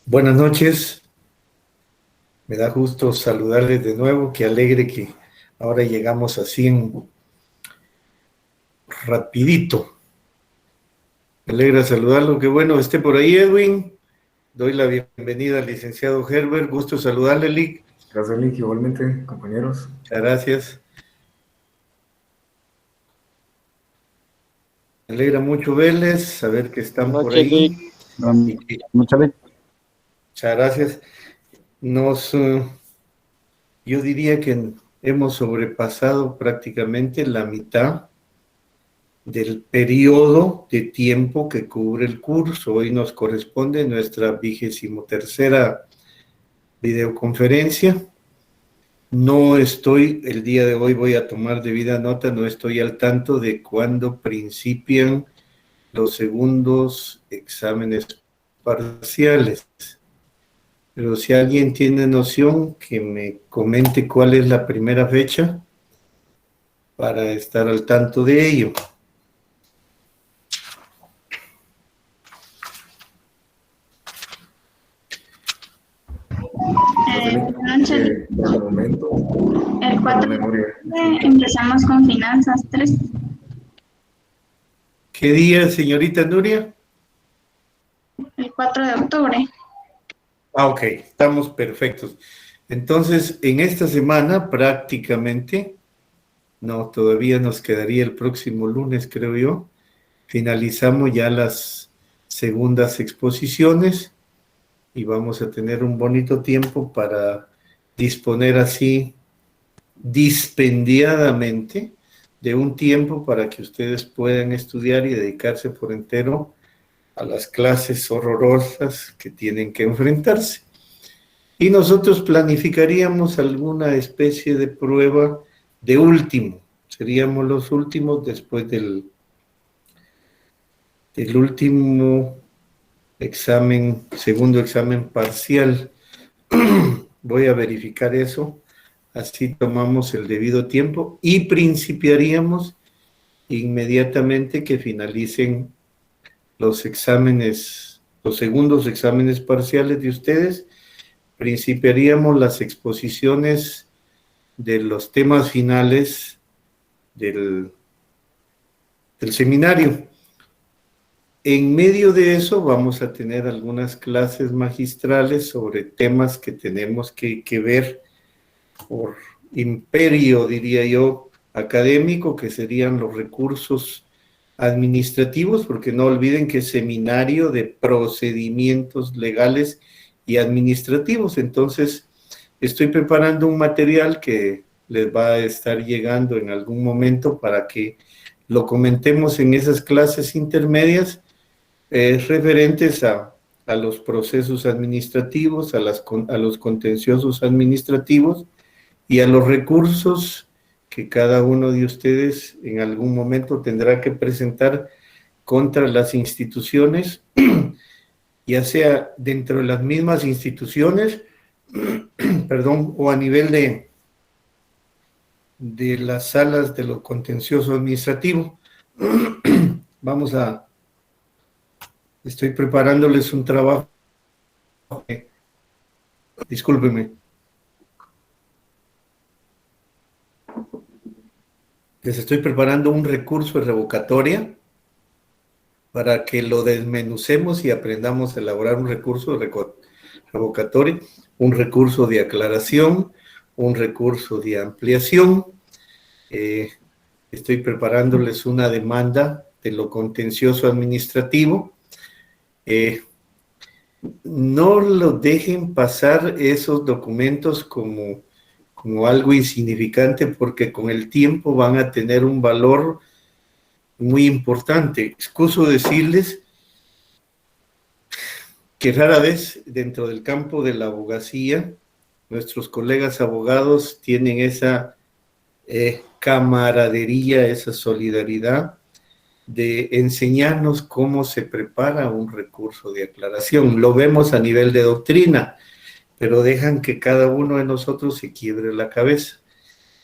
Buenas noches, me da gusto saludarles de nuevo, qué alegre que ahora llegamos así en rapidito. Me alegra saludarlo, qué bueno esté por ahí Edwin. Doy la bienvenida al licenciado Herbert, gusto saludarle, Lick. Gracias, Link, igualmente, compañeros. Muchas gracias. Me alegra mucho verles, saber que están Buenas por noches, Lick. ahí. Buenas noches, Lick. Muchas gracias. Nos, yo diría que hemos sobrepasado prácticamente la mitad del periodo de tiempo que cubre el curso. Hoy nos corresponde nuestra 23ª videoconferencia. No estoy, el día de hoy voy a tomar debida nota, no estoy al tanto de cuándo principian los segundos exámenes parciales. Pero si alguien tiene noción, que me comente cuál es la primera fecha para estar al tanto de ello. Buenas noches. De momento, El 4 de memoria. octubre empezamos con finanzas 3. ¿Qué día, señorita Nuria? El 4 de octubre. Ok, estamos perfectos. Entonces, en esta semana prácticamente, no, todavía nos quedaría el próximo lunes, creo yo, finalizamos ya las segundas exposiciones y vamos a tener un bonito tiempo para disponer así dispendiadamente de un tiempo para que ustedes puedan estudiar y dedicarse por entero a las clases horrorosas que tienen que enfrentarse. Y nosotros planificaríamos alguna especie de prueba de último. Seríamos los últimos después del último examen, segundo examen parcial. Voy a verificar eso. Así tomamos el debido tiempo y principiaríamos inmediatamente que finalicen los exámenes, los segundos exámenes parciales de ustedes. Principiaríamos las exposiciones de los temas finales del seminario. En medio de eso vamos a tener algunas clases magistrales sobre temas que tenemos que ver por imperio, diría yo, académico, que serían los recursos administrativos, porque no olviden que es seminario de procedimientos legales y administrativos. Entonces, estoy preparando un material que les va a estar llegando en algún momento para que lo comentemos en esas clases intermedias referentes a los procesos administrativos, a los contenciosos administrativos y a los recursos que cada uno de ustedes en algún momento tendrá que presentar contra las instituciones, ya sea dentro de las mismas instituciones, perdón, o a nivel de las salas de lo contencioso administrativo. Estoy preparándoles un trabajo, discúlpenme. Les estoy preparando un recurso de revocatoria para que lo desmenucemos y aprendamos a elaborar un recurso de revocatoria, un recurso de aclaración, un recurso de ampliación. Estoy preparándoles una demanda de lo contencioso administrativo. No lo dejen pasar esos documentos como algo insignificante, porque con el tiempo van a tener un valor muy importante. Excuso decirles que rara vez dentro del campo de la abogacía, nuestros colegas abogados tienen esa camaradería, esa solidaridad de enseñarnos cómo se prepara un recurso de aclaración. Lo vemos a nivel de doctrina, pero dejan que cada uno de nosotros se quiebre la cabeza.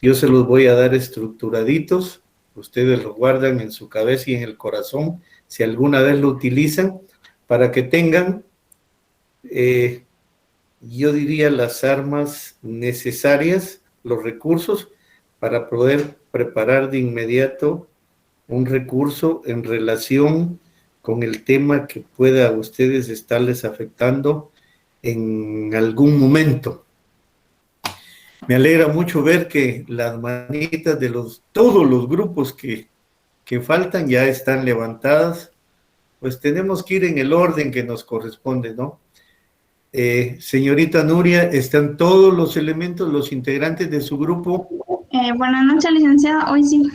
Yo se los voy a dar estructuraditos, ustedes lo guardan en su cabeza y en el corazón, si alguna vez lo utilizan, para que tengan yo diría, las armas necesarias, los recursos, para poder preparar de inmediato un recurso en relación con el tema que pueda a ustedes estarles afectando en algún momento. Me alegra mucho ver que las manitas de todos los grupos que faltan ya están levantadas. Pues tenemos que ir en el orden que nos corresponde, ¿no? Señorita Nuria, ¿están todos los elementos, los integrantes de su grupo? Buenas noches, licenciada. Hoy sí.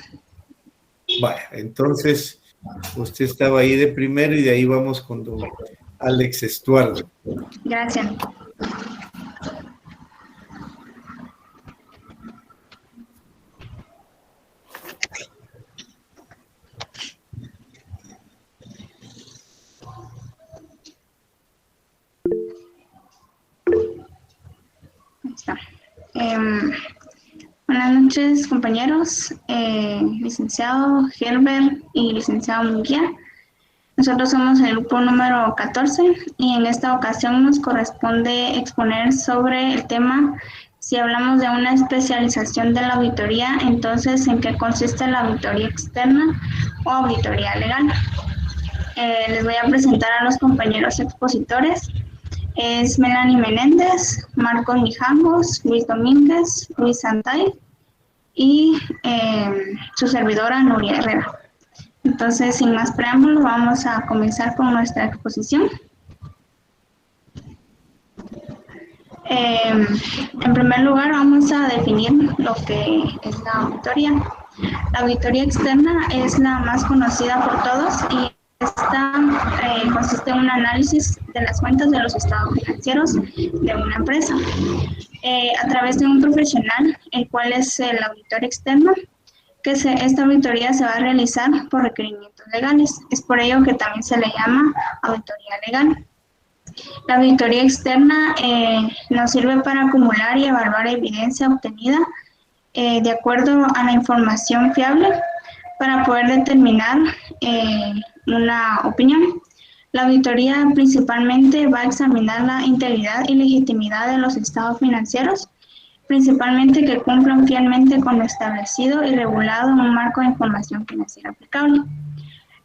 Vaya, entonces usted estaba ahí de primero y de ahí vamos con don Alex Estuardo. Gracias. Está. Buenas noches, compañeros, licenciado Herbert y licenciado Munguía. Nosotros somos el grupo número 14 y en esta ocasión nos corresponde exponer sobre el tema, si hablamos de una especialización de la auditoría, entonces ¿en qué consiste la auditoría externa o auditoría legal? Les voy a presentar a los compañeros expositores. Es Melanie Menéndez, Marcos Mijangos, Luis Domínguez, Luis Santay y su servidora Nuria Herrera. Entonces, sin más preámbulo, vamos a comenzar con nuestra exposición. En primer lugar, vamos a definir lo que es la auditoría. La auditoría externa es la más conocida por todos y esta consiste en un análisis de las cuentas de los estados financieros de una empresa a través de un profesional, el cual es el auditor externo, que esta auditoría se va a realizar por requerimientos legales. Es por ello que también se le llama auditoría legal. La auditoría externa nos sirve para acumular y evaluar evidencia obtenida de acuerdo a la información fiable para poder determinar una opinión. La auditoría principalmente va a examinar la integridad y legitimidad de los estados financieros, principalmente que cumplan fielmente con lo establecido y regulado en un marco de información financiera aplicable.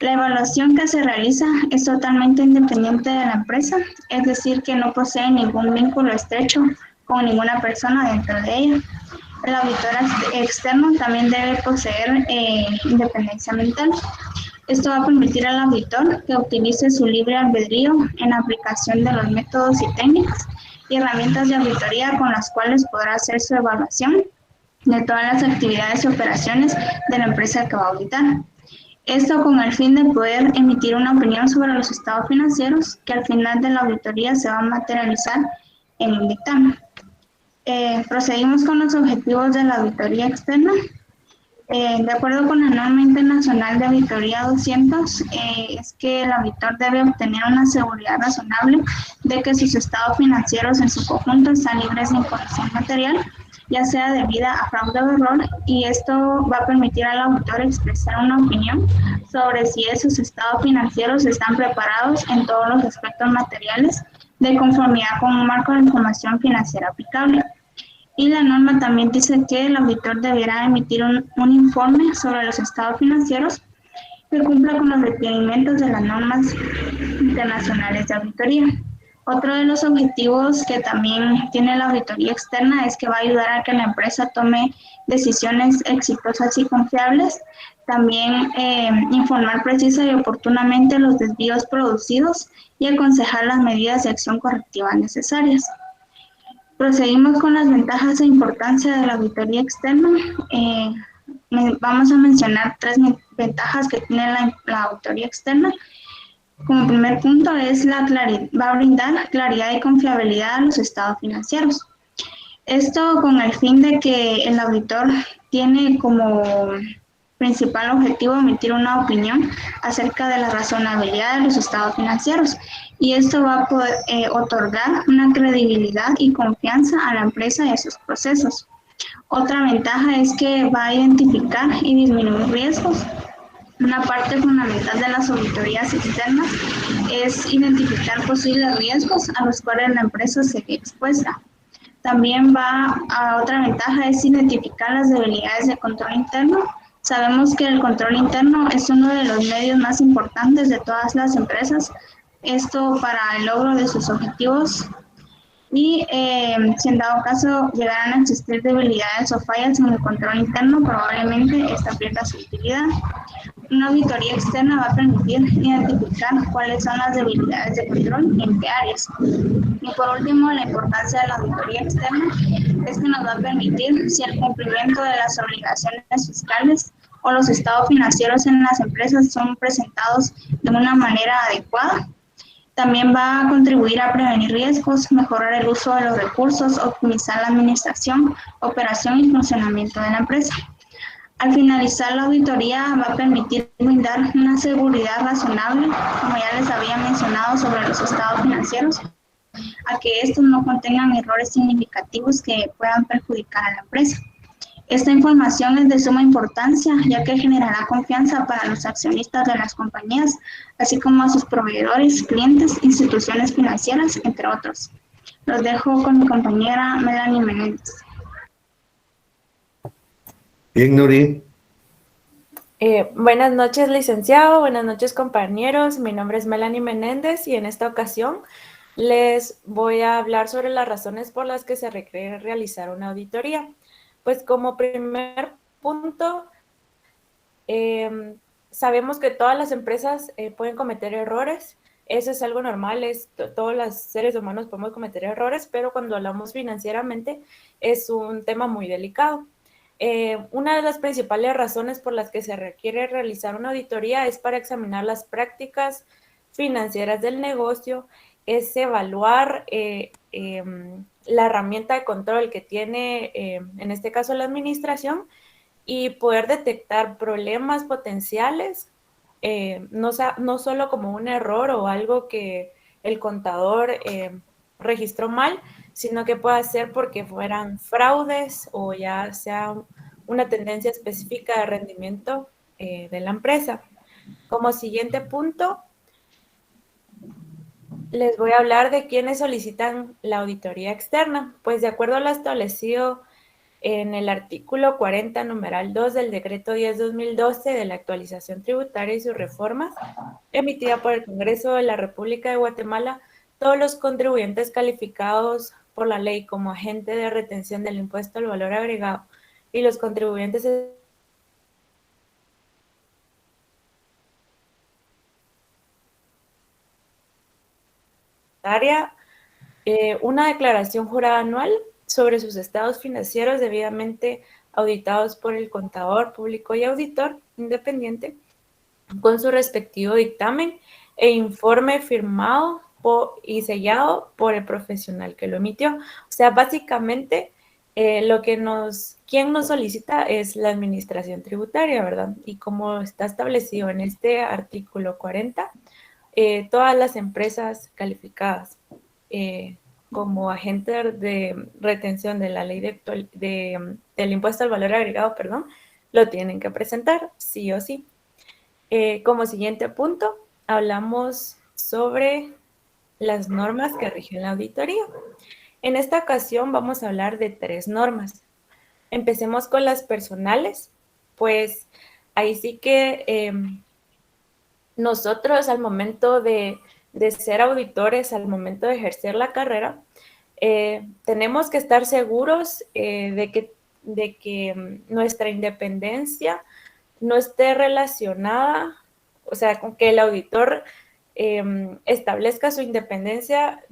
La evaluación que se realiza es totalmente independiente de la empresa, es decir, que no posee ningún vínculo estrecho con ninguna persona dentro de ella. El auditor externo también debe poseer independencia mental. Esto va a permitir al auditor que utilice su libre albedrío en aplicación de los métodos y técnicas y herramientas de auditoría con las cuales podrá hacer su evaluación de todas las actividades y operaciones de la empresa que va a auditar. Esto con el fin de poder emitir una opinión sobre los estados financieros que al final de la auditoría se va a materializar en un dictamen. Procedimos con los objetivos de la auditoría externa. De acuerdo con la norma internacional de auditoría 200, es que el auditor debe obtener una seguridad razonable de que sus estados financieros en su conjunto están libres de incorrección material, ya sea debida a fraude o error, y esto va a permitir al auditor expresar una opinión sobre si esos estados financieros están preparados en todos los aspectos materiales de conformidad con un marco de información financiera aplicable. Y la norma también dice que el auditor deberá emitir un informe sobre los estados financieros que cumpla con los requerimientos de las normas internacionales de auditoría. Otro de los objetivos que también tiene la auditoría externa es que va a ayudar a que la empresa tome decisiones exitosas y confiables, también informar precisa y oportunamente los desvíos producidos y aconsejar las medidas de acción correctiva necesarias. Procedimos con las ventajas e importancia de la auditoría externa. Vamos a mencionar 3 ventajas que tiene la auditoría externa. Como primer punto es va a brindar claridad y confiabilidad a los estados financieros. Esto con el fin de que el auditor tiene como principal objetivo emitir una opinión acerca de la razonabilidad de los estados financieros, y esto va a poder otorgar una credibilidad y confianza a la empresa y a sus procesos. Otra ventaja es que va a identificar y disminuir riesgos. Una parte fundamental de las auditorías externas es identificar posibles riesgos a los cuales la empresa se ve expuesta. También otra ventaja es identificar las debilidades de control interno. Sabemos que el control interno es uno de los medios más importantes de todas las empresas, esto para el logro de sus objetivos y si en dado caso llegaran a existir debilidades o fallas en el control interno, probablemente esta pierda su utilidad. Una auditoría externa va a permitir identificar cuáles son las debilidades de control y en qué áreas. Y por último, la importancia de la auditoría externa es que nos va a permitir si el cumplimiento de las obligaciones fiscales o los estados financieros en las empresas son presentados de una manera adecuada. También va a contribuir a prevenir riesgos, mejorar el uso de los recursos, optimizar la administración, operación y funcionamiento de la empresa. Al finalizar la auditoría va a permitir brindar una seguridad razonable, como ya les había mencionado, sobre los estados financieros, a que estos no contengan errores significativos que puedan perjudicar a la empresa. Esta información es de suma importancia, ya que generará confianza para los accionistas de las compañías, así como a sus proveedores, clientes, instituciones financieras, entre otros. Los dejo con mi compañera Melanie Menéndez. Bien, Nuri. Buenas noches, licenciado. Buenas noches, compañeros. Mi nombre es Melanie Menéndez y en esta ocasión les voy a hablar sobre las razones por las que se requiere realizar una auditoría. Pues como primer punto, sabemos que todas las empresas pueden cometer errores. Eso es algo normal, todos los seres humanos podemos cometer errores, pero cuando hablamos financieramente es un tema muy delicado. Una de las principales razones por las que se requiere realizar una auditoría es para examinar las prácticas financieras del negocio, es evaluar la herramienta de control que tiene, en este caso, la administración, y poder detectar problemas potenciales, no solo como un error o algo que el contador registró mal, sino que pueda ser porque fueran fraudes o ya sea una tendencia específica de rendimiento de la empresa. Como siguiente punto, les voy a hablar de quiénes solicitan la auditoría externa. Pues de acuerdo a lo establecido en el artículo 40, numeral 2 del Decreto 10/2012 de la actualización tributaria y sus reformas, emitida por el Congreso de la República de Guatemala, todos los contribuyentes calificados por la ley como agente de retención del impuesto al valor agregado y los contribuyentes una declaración jurada anual sobre sus estados financieros debidamente auditados por el contador público y auditor independiente con su respectivo dictamen e informe firmado y sellado por el profesional que lo emitió. O sea, básicamente quien nos solicita es la administración tributaria, ¿verdad? Y como está establecido en este artículo 40, todas las empresas calificadas como agente de retención de la ley del impuesto al valor agregado, lo tienen que presentar sí o sí. Como siguiente punto, hablamos sobre las normas que rigen la auditoría. En esta ocasión vamos a hablar de 3 normas. Empecemos con las personales, pues ahí sí que nosotros al momento de ser auditores, al momento de ejercer la carrera, tenemos que estar seguros de que nuestra independencia no esté relacionada, o sea, con que el auditor establezca su independencia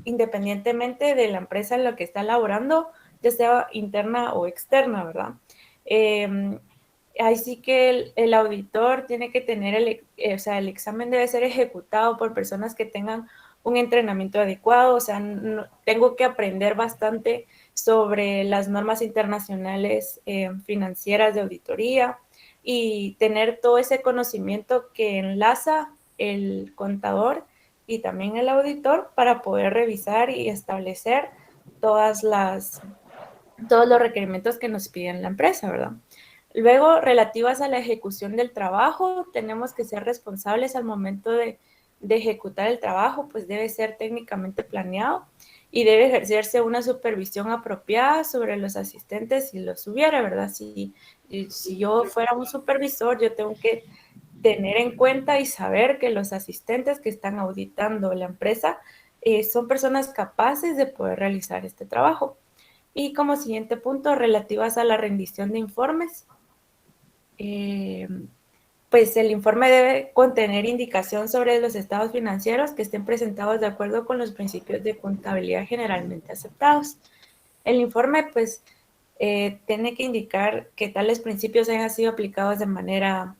independientemente de la empresa en la que está laborando, ya sea interna o externa, ¿verdad? Ahí sí que el auditor tiene que tener, el examen debe ser ejecutado por personas que tengan un entrenamiento adecuado, o sea, tengo que aprender bastante sobre las normas internacionales financieras de auditoría y tener todo ese conocimiento que enlaza el contador y también el auditor para poder revisar y establecer todos los requerimientos que nos piden la empresa, ¿verdad? Luego, relativas a la ejecución del trabajo, tenemos que ser responsables al momento de ejecutar el trabajo, pues debe ser técnicamente planeado y debe ejercerse una supervisión apropiada sobre los asistentes si los hubiera, ¿verdad? Si yo fuera un supervisor, yo tengo que tener en cuenta y saber que los asistentes que están auditando la empresa son personas capaces de poder realizar este trabajo. Y como siguiente punto, relativas a la rendición de informes, pues el informe debe contener indicación sobre los estados financieros que estén presentados de acuerdo con los principios de contabilidad generalmente aceptados. El informe, pues, tiene que indicar que tales principios hayan sido aplicados de manera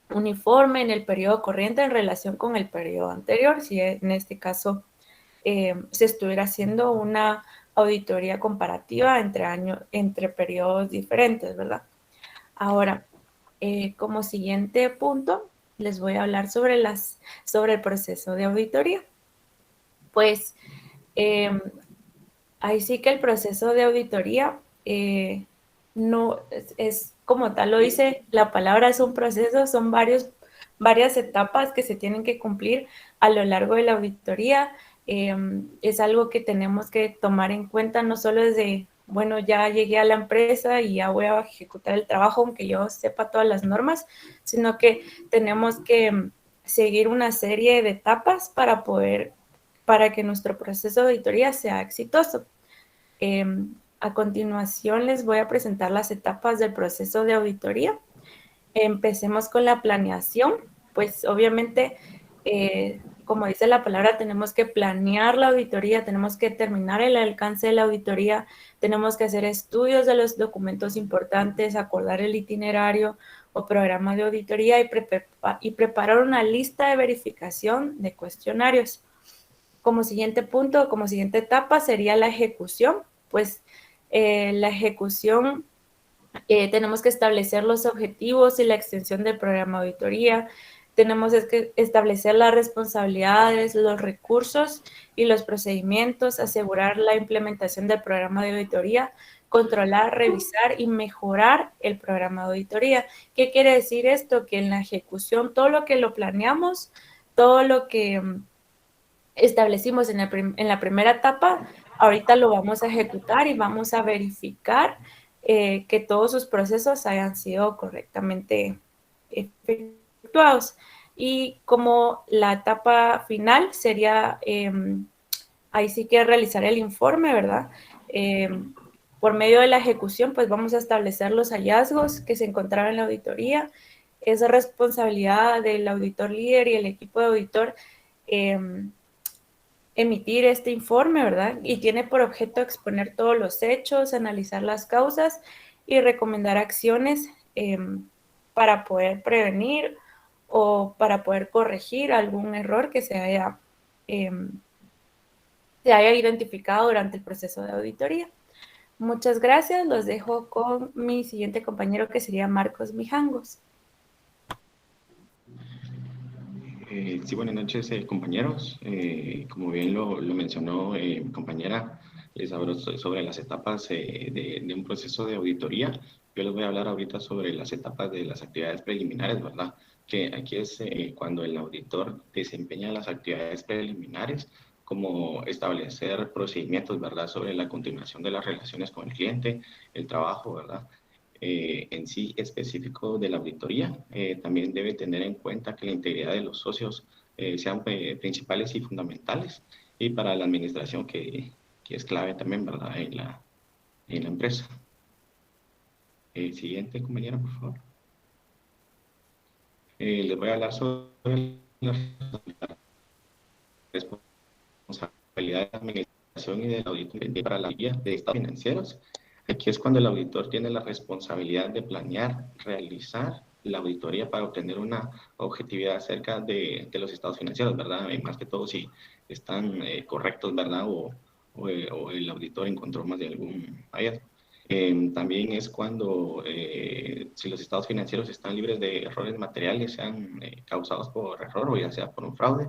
uniforme en el periodo corriente en relación con el periodo anterior, si en este caso se estuviera haciendo una auditoría comparativa entre periodos diferentes, ¿verdad? Ahora, como siguiente punto, les voy a hablar sobre el proceso de auditoría. Pues, ahí sí que el proceso de auditoría no es como tal lo dice la palabra, es un proceso, son varias etapas que se tienen que cumplir a lo largo de la auditoría. Es algo que tenemos que tomar en cuenta, no solo desde, bueno, ya llegué a la empresa y ya voy a ejecutar el trabajo, aunque yo sepa todas las normas, sino que tenemos que seguir una serie de etapas para que nuestro proceso de auditoría sea exitoso. A continuación les voy a presentar las etapas del proceso de auditoría. Empecemos con la planeación. Pues obviamente, como dice la palabra, tenemos que planear la auditoría, tenemos que determinar el alcance de la auditoría, tenemos que hacer estudios de los documentos importantes, acordar el itinerario o programa de auditoría y preparar una lista de verificación de cuestionarios. Como siguiente punto, como siguiente etapa sería la ejecución. Pues la ejecución, tenemos que establecer los objetivos y la extensión del programa de auditoría, tenemos que establecer las responsabilidades, los recursos y los procedimientos, asegurar la implementación del programa de auditoría, controlar, revisar y mejorar el programa de auditoría. ¿Qué quiere decir esto? Que en la ejecución, todo lo que lo planeamos, todo lo que establecimos en la primera etapa, ahorita lo vamos a ejecutar y vamos a verificar que todos sus procesos hayan sido correctamente efectuados. Y como la etapa final sería, ahí sí que realizar el informe, ¿verdad? Por medio de la ejecución, pues vamos a establecer los hallazgos que se encontraron en la auditoría. Es responsabilidad del auditor líder y el equipo de auditor emitir este informe, ¿verdad? Y tiene por objeto exponer todos los hechos, analizar las causas y recomendar acciones para poder prevenir o para poder corregir algún error que se haya identificado durante el proceso de auditoría. Muchas gracias. Los dejo con mi siguiente compañero, que sería Marcos Mijangos. Sí, buenas noches, compañeros. Como bien lo mencionó mi compañera, les hablo sobre las etapas de un proceso de auditoría. Yo les voy a hablar ahorita sobre las etapas de las actividades preliminares, ¿verdad? Que aquí es cuando el auditor desempeña las actividades preliminares, como establecer procedimientos, ¿verdad? Sobre la continuación de las relaciones con el cliente, el trabajo, ¿verdad? En sí específico de la auditoría. También debe tener en cuenta que la integridad de los socios sean principales y fundamentales, y para la administración que es clave también, ¿verdad? En la empresa. Siguiente, compañera, por favor. Les voy a hablar sobre la responsabilidad de la administración y del auditor para la guía de estados financieros. Aquí es cuando el auditor tiene la responsabilidad de planear, realizar la auditoría para obtener una objetividad acerca de los estados financieros, ¿verdad? Y más que todo si están correctos, ¿verdad? O el auditor encontró más de algún hallazgo. También es cuando si los estados financieros están libres de errores materiales, sean causados por error o ya sea por un fraude.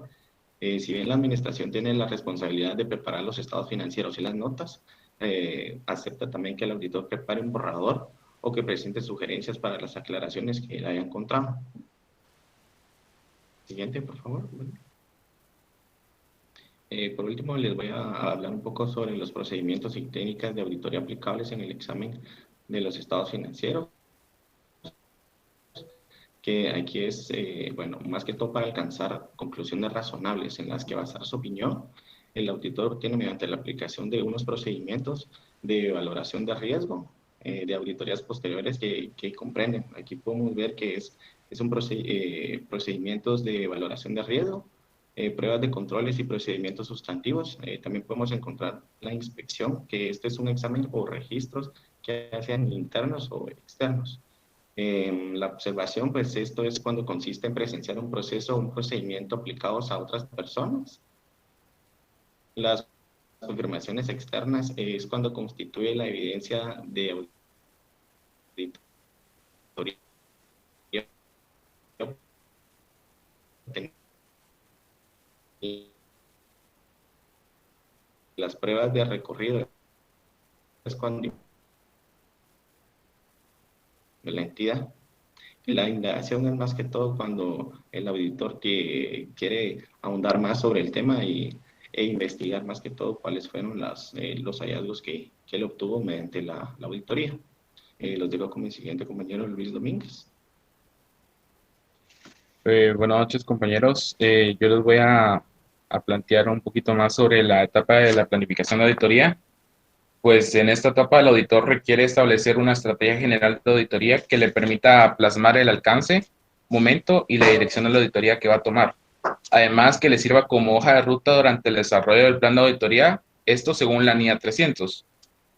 Si bien la administración tiene la responsabilidad de preparar los estados financieros y las notas, acepta también que el auditor prepare un borrador o que presente sugerencias para las aclaraciones que haya encontrado. Siguiente, por favor. Por último, les voy a hablar un poco sobre los procedimientos y técnicas de auditoría aplicables en el examen de los estados financieros, que aquí es, bueno, más que todo para alcanzar conclusiones razonables en las que basar su opinión. El auditor tiene, mediante la aplicación de unos procedimientos de valoración de riesgo, de auditorías posteriores que comprenden. Aquí podemos ver que es un procedimientos de valoración de riesgo, pruebas de controles y procedimientos sustantivos. También podemos encontrar la inspección, que este es un examen o registros que sean internos o externos. La observación, pues esto es cuando consiste en presenciar un proceso o un procedimiento aplicados a otras personas. Las confirmaciones externas es cuando constituye la evidencia de auditoría. Las pruebas de recorrido es cuando de la entidad. La indagación es más que todo cuando el auditor quiere ahondar más sobre el tema e investigar más que todo cuáles fueron los hallazgos que él obtuvo mediante la auditoría. Los dejo con mi siguiente compañero, Luis Domínguez. Buenas noches, compañeros. Yo les voy a plantear un poquito más sobre la etapa de la planificación de auditoría. Pues en esta etapa el auditor requiere establecer una estrategia general de auditoría que le permita plasmar el alcance, momento y la dirección de la auditoría que va a tomar. Además, que le sirva como hoja de ruta durante el desarrollo del plan de auditoría, esto según la NIA 300.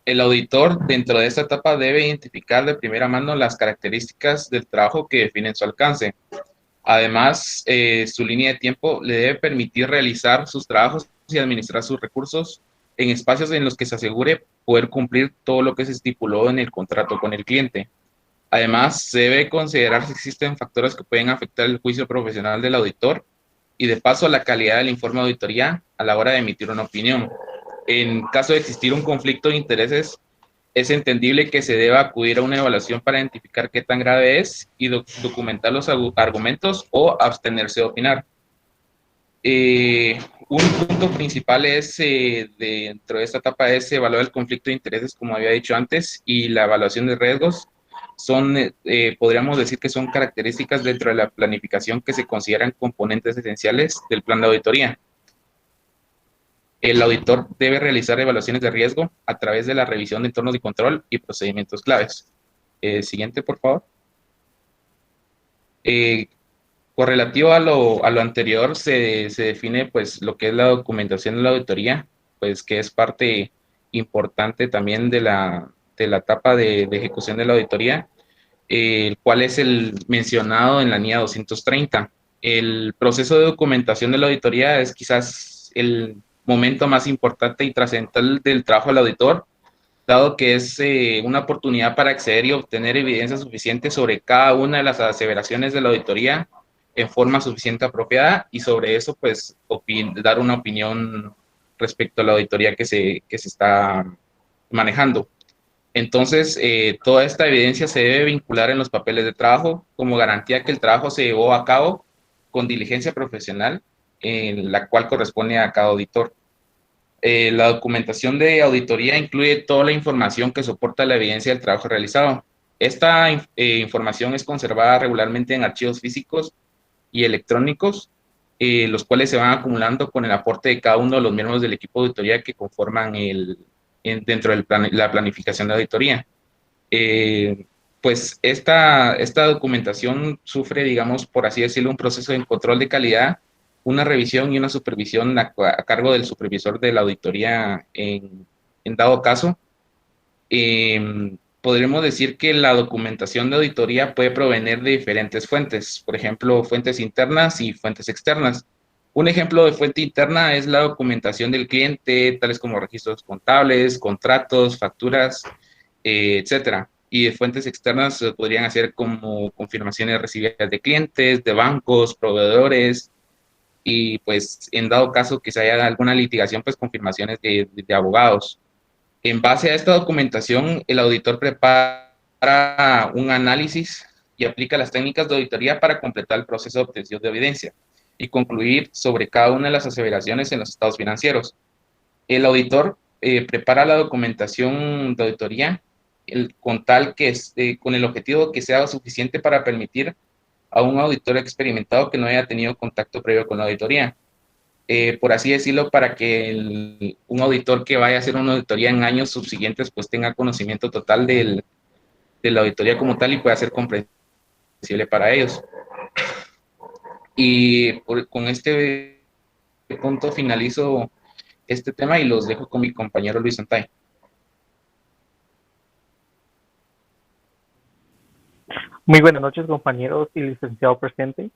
El auditor dentro de esta etapa debe identificar de primera mano las características del trabajo que definen su alcance. Además, su línea de tiempo le debe permitir realizar sus trabajos y administrar sus recursos en espacios en los que se asegure poder cumplir todo lo que se estipuló en el contrato con el cliente. Además, se debe considerar si existen factores que pueden afectar el juicio profesional del auditor y, de paso, la calidad del informe de auditoría a la hora de emitir una opinión. En caso de existir un conflicto de intereses, es entendible que se deba acudir a una evaluación para identificar qué tan grave es y documentar los argumentos o abstenerse de opinar. Un punto principal es, dentro de esta etapa, es evaluar el conflicto de intereses, como había dicho antes, y la evaluación de riesgos. Podríamos decir que son características dentro de la planificación que se consideran componentes esenciales del plan de auditoría. El auditor debe realizar evaluaciones de riesgo a través de la revisión de entornos de control y procedimientos claves. Siguiente, por favor. Correlativo a lo anterior, se define pues lo que es la documentación de la auditoría, pues que es parte importante también de la etapa de ejecución de la auditoría, el cual es el mencionado en la NIA 230. El proceso de documentación de la auditoría es quizás el momento más importante y trascendental del trabajo del auditor, dado que es una oportunidad para acceder y obtener evidencia suficiente sobre cada una de las aseveraciones de la auditoría en forma suficiente apropiada, y sobre eso pues dar una opinión respecto a la auditoría que se está manejando. Entonces, toda esta evidencia se debe vincular en los papeles de trabajo como garantía que el trabajo se llevó a cabo con diligencia profesional, en la cual corresponde a cada auditor. La documentación de auditoría incluye toda la información que soporta la evidencia del trabajo realizado. Esta información es conservada regularmente en archivos físicos y electrónicos, los cuales se van acumulando con el aporte de cada uno de los miembros del equipo de auditoría que conforman dentro de la planificación de auditoría. Pues esta documentación sufre, digamos, por así decirlo, un proceso de control de calidad, una revisión y una supervisión a cargo del supervisor de la auditoría en dado caso. Podremos decir que la documentación de auditoría puede provenir de diferentes fuentes, por ejemplo, fuentes internas y fuentes externas. Un ejemplo de fuente interna es la documentación del cliente, tales como registros contables, contratos, facturas, etcétera. Y de fuentes externas podrían hacer como confirmaciones recibidas de clientes, de bancos, proveedores, y pues en dado caso que se haya alguna litigación, pues confirmaciones de abogados. En base a esta documentación, el auditor prepara prepara un análisis y aplica las técnicas de auditoría para completar el proceso de obtención de evidencia y concluir sobre cada una de las aseveraciones en los estados financieros. El auditor prepara la documentación de auditoría con el objetivo que sea suficiente para permitir a un auditor experimentado que no haya tenido contacto previo con la auditoría. Por así decirlo, para que un auditor que vaya a hacer una auditoría en años subsiguientes pues tenga conocimiento total de la auditoría como tal y pueda ser comprensible para ellos. Y con este punto finalizo este tema y los dejo con mi compañero Luis Santay. Muy buenas noches, compañeros y licenciado presente.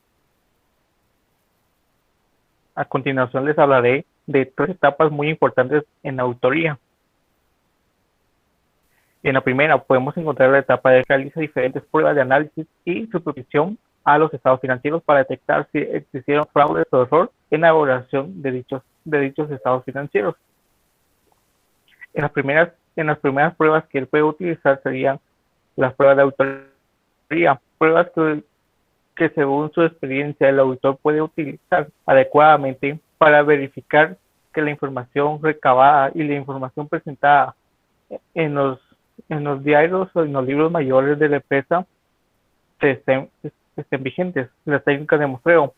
A continuación les hablaré de 3 etapas muy importantes en la auditoría. En la primera podemos encontrar la etapa de realizar diferentes pruebas de análisis y supervisión a los estados financieros para detectar si existieron fraudes o error en la elaboración de dichos estados financieros. En las primeras pruebas que él puede utilizar serían las pruebas de auditoría, pruebas que según su experiencia el auditor puede utilizar adecuadamente para verificar que la información recabada y la información presentada en los diarios o en los libros mayores de la empresa estén vigentes. Las técnicas de muestreo: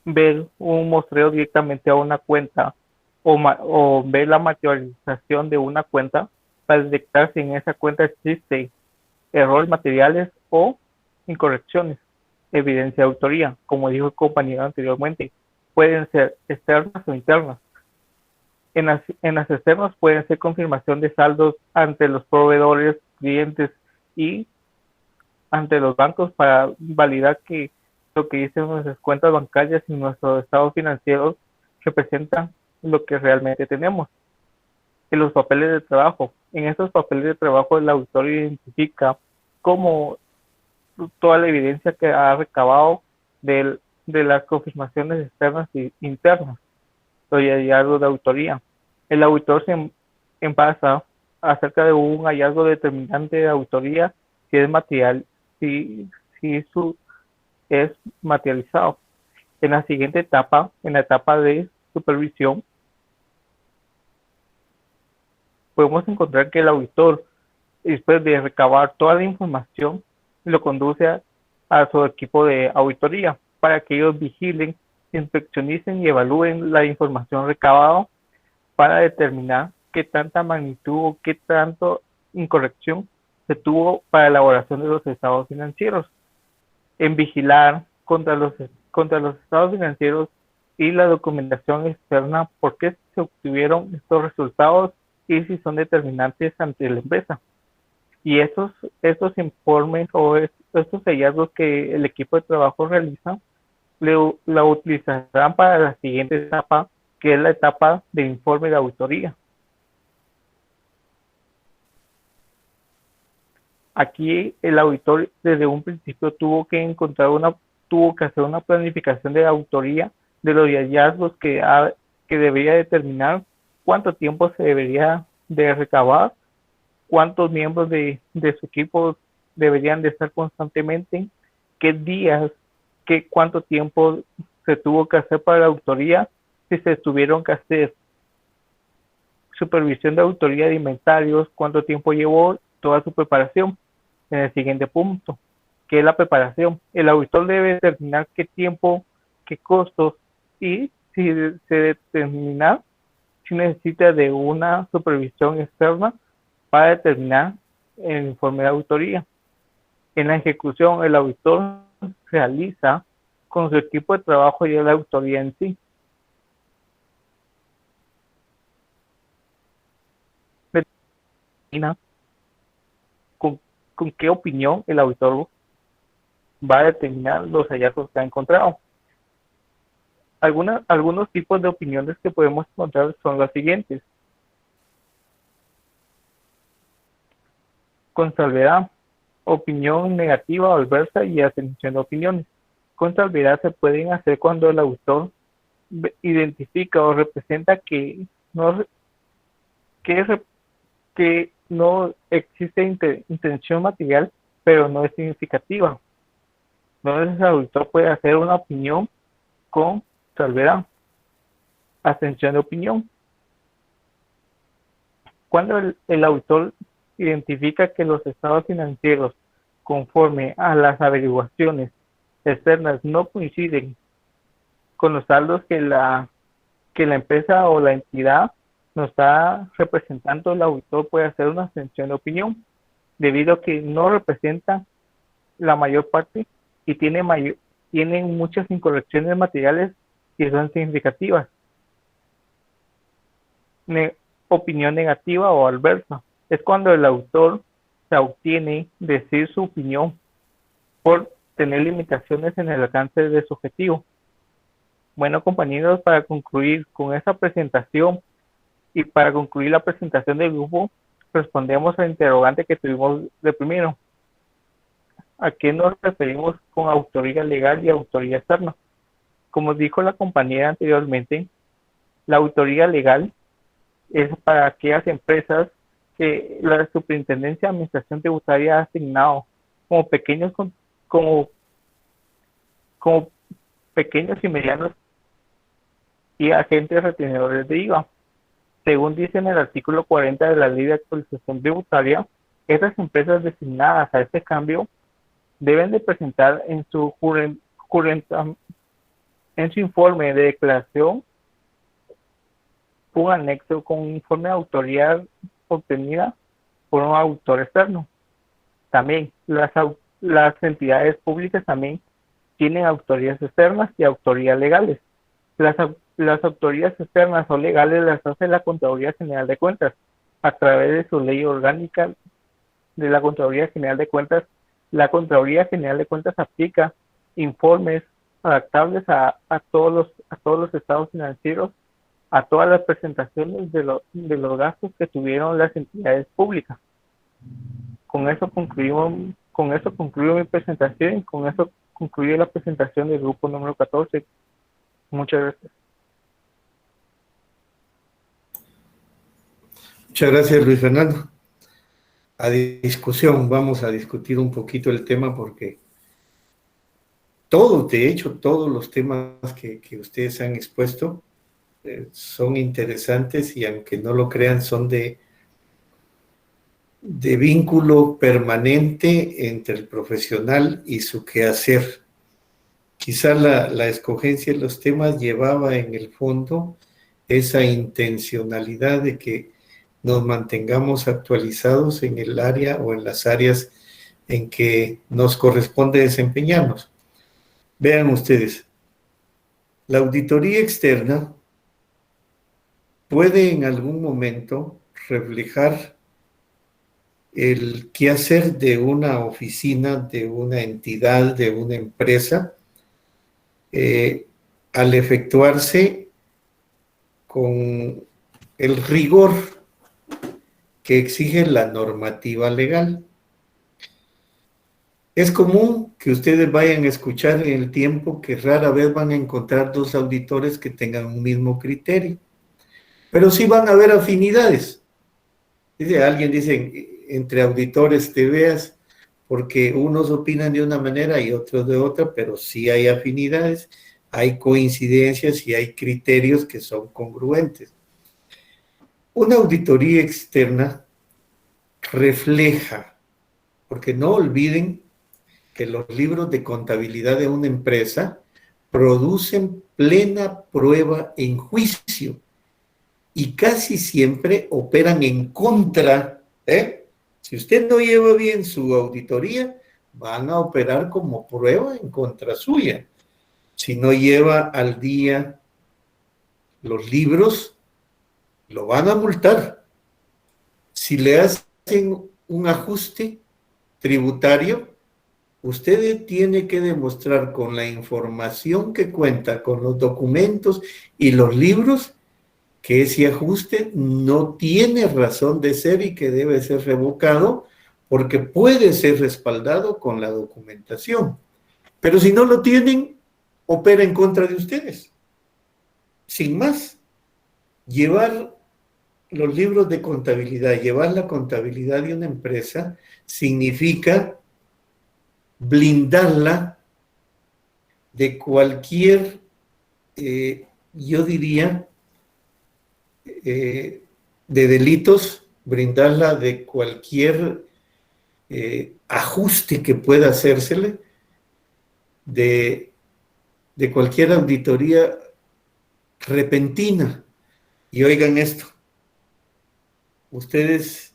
ver un muestreo directamente a una cuenta o ver la materialización de una cuenta para detectar si en esa cuenta existe errores materiales o incorrecciones. Evidencia de auditoría, como dijo el compañero anteriormente, pueden ser externas o internas. En las externas pueden ser confirmación de saldos ante los proveedores, clientes y ante los bancos para validar que lo que dicen nuestras cuentas bancarias y nuestros estados financieros representan lo que realmente tenemos. En los papeles de trabajo. En estos papeles de trabajo el auditor identifica cómo toda la evidencia que ha recabado de las confirmaciones externas e internas, los hallazgos de auditoría. El auditor se basa acerca de un hallazgo determinante de auditoría si es material, si es materializado. En la siguiente etapa, en la etapa de supervisión, podemos encontrar que el auditor, después de recabar toda la información, lo conduce a su equipo de auditoría para que ellos vigilen, inspeccionicen y evalúen la información recabada para determinar qué tanta magnitud o qué tanto incorrección se tuvo para la elaboración de los estados financieros. En vigilar contra los estados financieros y la documentación externa, por qué se obtuvieron estos resultados y si son determinantes ante la empresa. Y estos informes o estos hallazgos que el equipo de trabajo realiza, la utilizarán para la siguiente etapa, que es la etapa de informe de auditoría. Aquí el auditor desde un principio tuvo que hacer una planificación de auditoría de los hallazgos que debería determinar cuánto tiempo se debería de recabar, cuántos miembros de su equipo deberían de estar constantemente, qué días, cuánto tiempo se tuvo que hacer para la auditoría, si se tuvieron que hacer supervisión de auditoría de inventarios, cuánto tiempo llevó toda su preparación. En el siguiente punto, que es la preparación, el auditor debe determinar qué tiempo, qué costos y si se determina si necesita de una supervisión externa para determinar el informe de auditoría. En la ejecución, el auditor realiza con su equipo de trabajo y la auditoría en sí. Determina con qué opinión el auditor va a determinar los hallazgos que ha encontrado. Algunos tipos de opiniones que podemos encontrar son las siguientes. Con salvedad, opinión negativa o adversa y atención de opiniones. Con salvedad se pueden hacer cuando el auditor identifica o representa que no existe intención material, pero no es significativa. Entonces el auditor puede hacer una opinión con salvedad, abstención de opinión. Cuando el auditor identifica que los estados financieros, conforme a las averiguaciones externas, no coinciden con los saldos que la empresa o la entidad nos está representando, el auditor puede hacer una abstención de opinión, debido a que no representa la mayor parte y tienen muchas incorrecciones materiales que son significativas. Opinión negativa o adversa es cuando el autor se obtiene decir su opinión por tener limitaciones en el alcance de su objetivo. Bueno, compañeros, para concluir con esta presentación y para concluir la presentación del grupo, respondemos al interrogante que tuvimos de primero. ¿A qué nos referimos con autoría legal y autoría externa? Como dijo la compañera anteriormente, la autoría legal es para aquellas empresas que la Superintendencia de Administración Tributaria ha asignado como pequeños y medianos y agentes retenedores de IVA. Según dice en el artículo 40 de la Ley de Actualización Tributaria, estas empresas designadas a este cambio deben de presentar en su informe de declaración un anexo con un informe de autoría obtenida por un auditor externo. También las entidades públicas también tienen autorías externas y autorías legales. Las autorías externas o legales las hace la Contraloría General de Cuentas a través de su ley orgánica de la Contraloría General de Cuentas. La Contraloría General de Cuentas aplica informes adaptables a todos los estados financieros, a todas las presentaciones de los gastos que tuvieron las entidades públicas. Con eso concluyo mi presentación y con eso concluye la presentación del grupo número 14. Muchas gracias. Muchas gracias, Luis Fernando. A discusión, vamos a discutir un poquito el tema porque todos los temas que ustedes han expuesto son interesantes y aunque no lo crean son de vínculo permanente entre el profesional y su quehacer. Quizá la escogencia de los temas llevaba en el fondo esa intencionalidad de que nos mantengamos actualizados en el área o en las áreas en que nos corresponde desempeñarnos. Vean ustedes, la auditoría externa puede en algún momento reflejar el quehacer de una oficina, de una entidad, de una empresa, al efectuarse con el rigor que exige la normativa legal. Es común que ustedes vayan a escuchar en el tiempo que rara vez van a encontrar dos auditores que tengan un mismo criterio, pero sí van a haber afinidades. Alguien dice, entre auditores te veas, porque unos opinan de una manera y otros de otra, pero sí hay afinidades, hay coincidencias y hay criterios que son congruentes. Una auditoría externa refleja, porque no olviden que los libros de contabilidad de una empresa producen plena prueba en juicio y casi siempre operan en contra. Si usted no lleva bien su auditoría, van a operar como prueba en contra suya. Si no lleva al día los libros, lo van a multar. Si le hacen un ajuste tributario, usted tiene que demostrar con la información que cuenta, con los documentos y los libros, que ese ajuste no tiene razón de ser y que debe ser revocado porque puede ser respaldado con la documentación. Pero si no lo tienen, opera en contra de ustedes. Sin más, llevar los libros de contabilidad, llevar la contabilidad de una empresa significa blindarla de cualquier, yo diría, de delitos, brindarla de cualquier ajuste que pueda hacérsele, de cualquier auditoría repentina. Y oigan esto, ustedes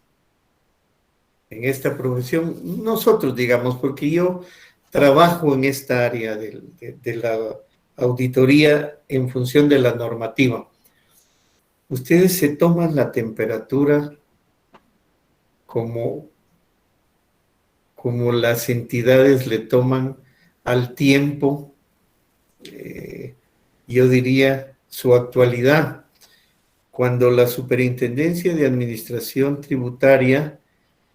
en esta profesión, nosotros digamos, porque yo trabajo en esta área de la auditoría en función de la normativa. Ustedes se toman la temperatura como las entidades le toman al tiempo, yo diría, su actualidad. Cuando la Superintendencia de Administración Tributaria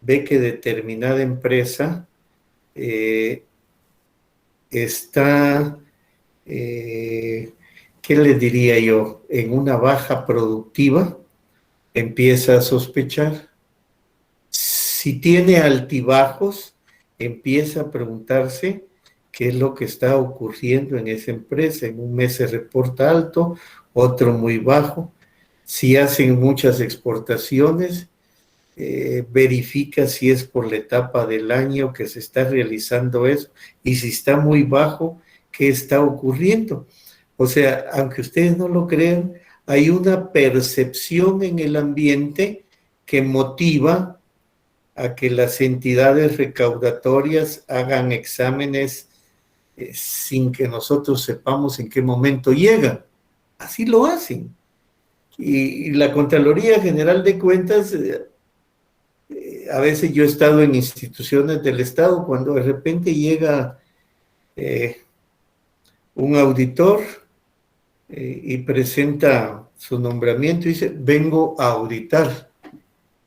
ve que determinada empresa está, ¿qué les diría yo?, en una baja productiva, empieza a sospechar. Si tiene altibajos, empieza a preguntarse qué es lo que está ocurriendo en esa empresa. En un mes se reporta alto, otro muy bajo. Si hacen muchas exportaciones, verifica si es por la etapa del año que se está realizando eso, y si está muy bajo, ¿qué está ocurriendo? O sea, aunque ustedes no lo crean, hay una percepción en el ambiente que motiva a que las entidades recaudatorias hagan exámenes sin que nosotros sepamos en qué momento llegan. Así lo hacen. Y la Contraloría General de Cuentas, a veces yo he estado en instituciones del Estado cuando de repente llega un auditor y presenta su nombramiento y dice, vengo a auditar.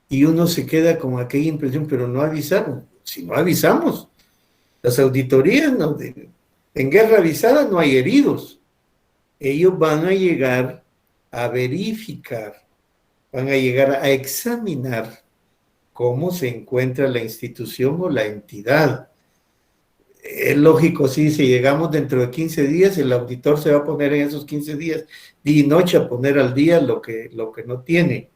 Y uno se queda con aquella impresión, pero no avisaron. Si no avisamos, las auditorías, no, en guerra avisada no hay heridos. Ellos van a llegar a verificar, van a llegar a examinar cómo se encuentra la institución o la entidad. Es lógico, sí, si llegamos dentro de 15 días, el auditor se va a poner en esos 15 días, día y noche, a poner al día lo que no tiene.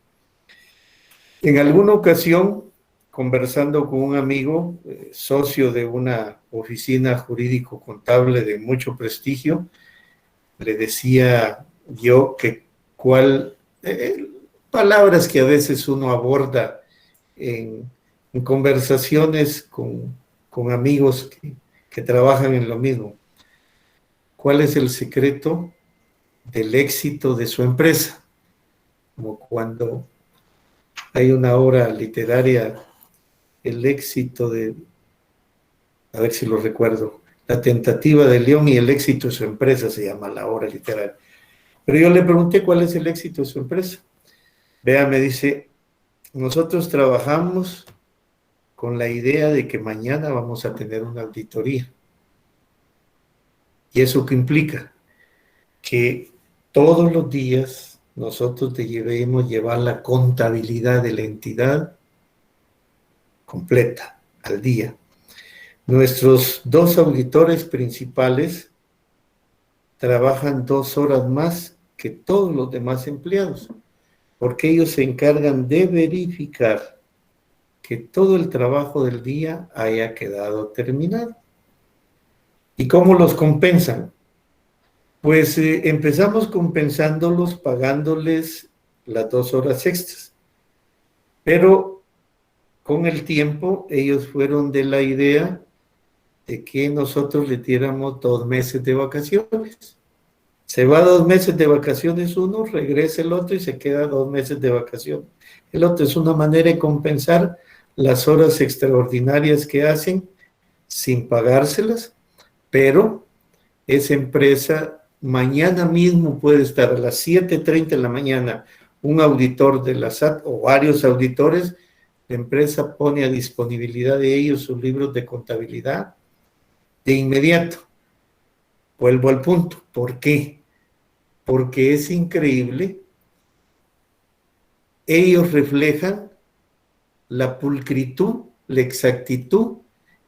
En alguna ocasión, conversando con un amigo, socio de una oficina jurídico-contable de mucho prestigio, le decía yo que palabras que a veces uno aborda en conversaciones con amigos que trabajan en lo mismo. ¿Cuál es el secreto del éxito de su empresa? Como cuando hay una obra literaria, el éxito a ver si lo recuerdo, La tentativa de León y el éxito de su empresa, se llama la obra literaria. Pero yo le pregunté cuál es el éxito de su empresa. Vea, me dice, nosotros trabajamos con la idea de que mañana vamos a tener una auditoría. ¿Y eso qué implica? Que todos los días nosotros debemos llevar la contabilidad de la entidad completa, al día. Nuestros 2 auditores principales trabajan 2 horas más que todos los demás empleados, porque ellos se encargan de verificar que todo el trabajo del día haya quedado terminado. ¿Y cómo los compensan? Pues empezamos compensándolos pagándoles las 2 horas extras. Pero con el tiempo ellos fueron de la idea de que nosotros le diéramos 2 meses de vacaciones. Se va 2 meses de vacaciones uno, regresa el otro y se queda 2 meses de vacaciones. El otro es una manera de compensar las horas extraordinarias que hacen sin pagárselas, pero esa empresa mañana mismo puede estar a las 7:30 de la mañana un auditor de la SAT o varios auditores, la empresa pone a disponibilidad de ellos sus libros de contabilidad de inmediato. Vuelvo al punto. ¿Por qué? Porque es increíble ellos reflejan la pulcritud, la exactitud,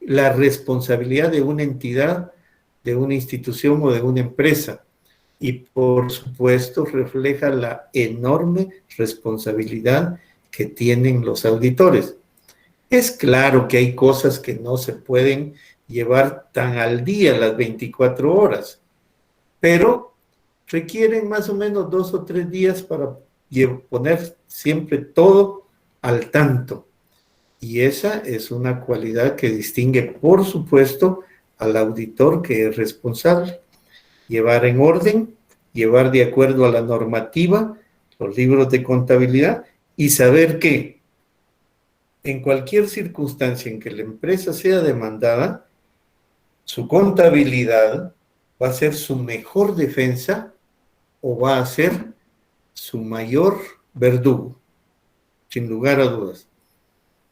la responsabilidad de una entidad, de una institución o de una empresa. Y por supuesto refleja la enorme responsabilidad que tienen los auditores. Es claro que hay cosas que no se pueden llevar tan al día las 24 horas, pero requieren más o menos 2 o 3 días para poner siempre todo al tanto. Y esa es una cualidad que distingue, por supuesto, al auditor que es responsable. Llevar en orden, llevar de acuerdo a la normativa, los libros de contabilidad, y saber que en cualquier circunstancia en que la empresa sea demandada, su contabilidad va a ser su mejor defensa o va a ser su mayor verdugo, sin lugar a dudas.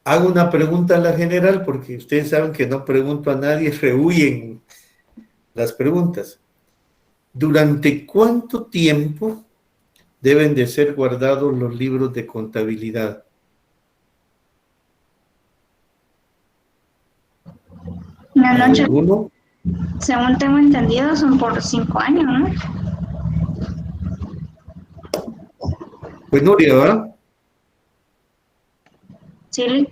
Hago una pregunta a la general, porque ustedes saben que no pregunto a nadie, rehuyen las preguntas. ¿Durante cuánto tiempo deben de ser guardados los libros de contabilidad? Una noche, ¿Alguno? según tengo entendido, son por 5 años, ¿no? Pues Nuria, ¿verdad? Sí.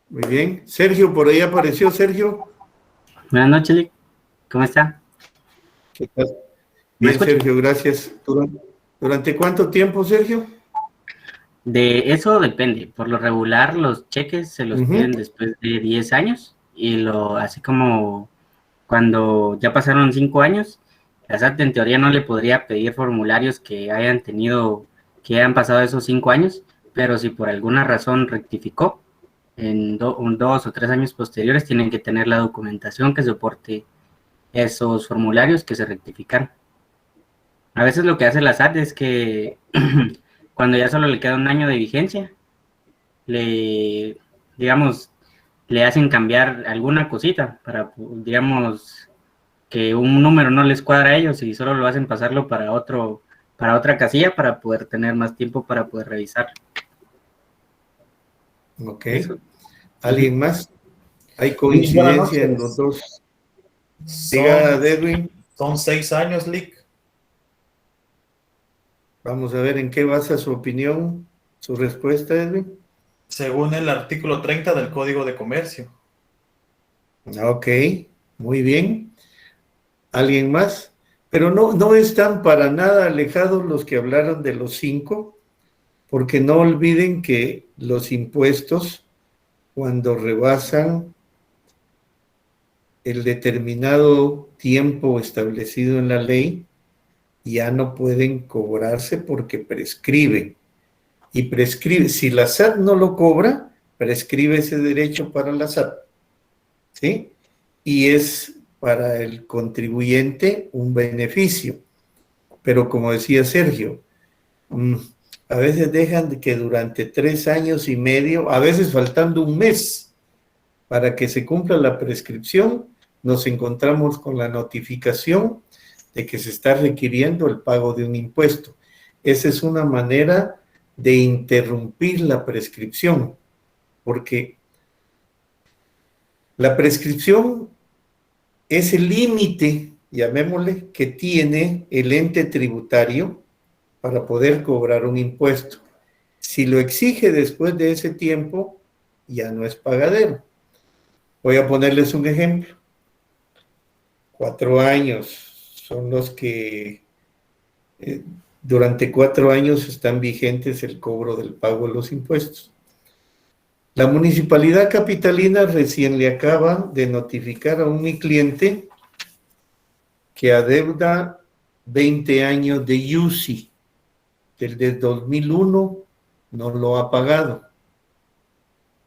Muy bien. Sergio, por ahí apareció Sergio. Buenas noches, Lick. ¿Cómo está? ¿Qué tal? ¿Me Bien, escucha? Sergio, gracias. ¿Durante cuánto tiempo, Sergio? De eso depende. Por lo regular, los cheques se los piden después de 10 años y así como cuando ya pasaron 5 años, la SAT en teoría no le podría pedir formularios que hayan pasado esos 5 años, pero si por alguna razón rectificó, en 2 o 3 años posteriores tienen que tener la documentación que soporte esos formularios que se rectificaron. A veces lo que hace la SAT es que cuando ya solo le queda un año de vigencia, digamos, le hacen cambiar alguna cosita para, digamos, que un número no les cuadra a ellos y solo lo hacen pasarlo para otra casilla para poder tener más tiempo para poder revisar. Ok. Eso. ¿Alguien más? ¿Hay coincidencia en los dos? Diga, Edwin. Son 6 años, Lick. Vamos a ver en qué basa su opinión, su respuesta, Edwin. Según el artículo 30 del Código de Comercio. Ok, muy bien. ¿Alguien más? Pero no están para nada alejados los que hablaron de los 5, porque no olviden que los impuestos, cuando rebasan el determinado tiempo establecido en la ley, ya no pueden cobrarse porque prescriben. Y prescribe, si la SAT no lo cobra, prescribe ese derecho para la SAT. ¿Sí? Y es para el contribuyente un beneficio. Pero como decía Sergio, a veces dejan que durante 3 años y medio, a veces faltando un mes para que se cumpla la prescripción, nos encontramos con la notificación de que se está requiriendo el pago de un impuesto. Esa es una manera de interrumpir la prescripción, porque la prescripción es el límite, llamémosle, que tiene el ente tributario para poder cobrar un impuesto. Si lo exige después de ese tiempo, ya no es pagadero. Voy a ponerles un ejemplo. 4 años son los que durante 4 años están vigentes el cobro del pago de los impuestos. La Municipalidad Capitalina recién le acaba de notificar a mi cliente que adeuda 20 años de IUCI. Desde 2001 no lo ha pagado.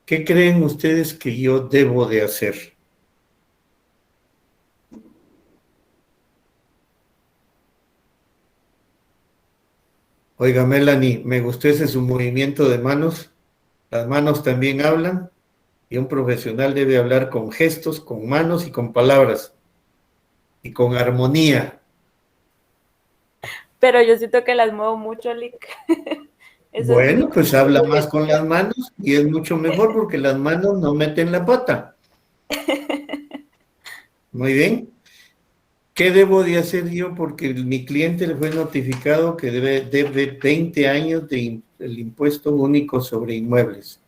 ¿Qué creen ustedes que yo debo de hacer? Oiga, Melanie, me gustó ese su movimiento de manos. Las manos también hablan y un profesional debe hablar con gestos, con manos y con palabras y con armonía. Pero yo siento que las muevo mucho, Lick. Eso Bueno, pues habla más con las manos y es mucho mejor porque las manos no meten la pata. Muy bien. ¿Qué debo de hacer yo? Porque mi cliente le fue notificado que debe 20 años del impuesto único sobre inmuebles.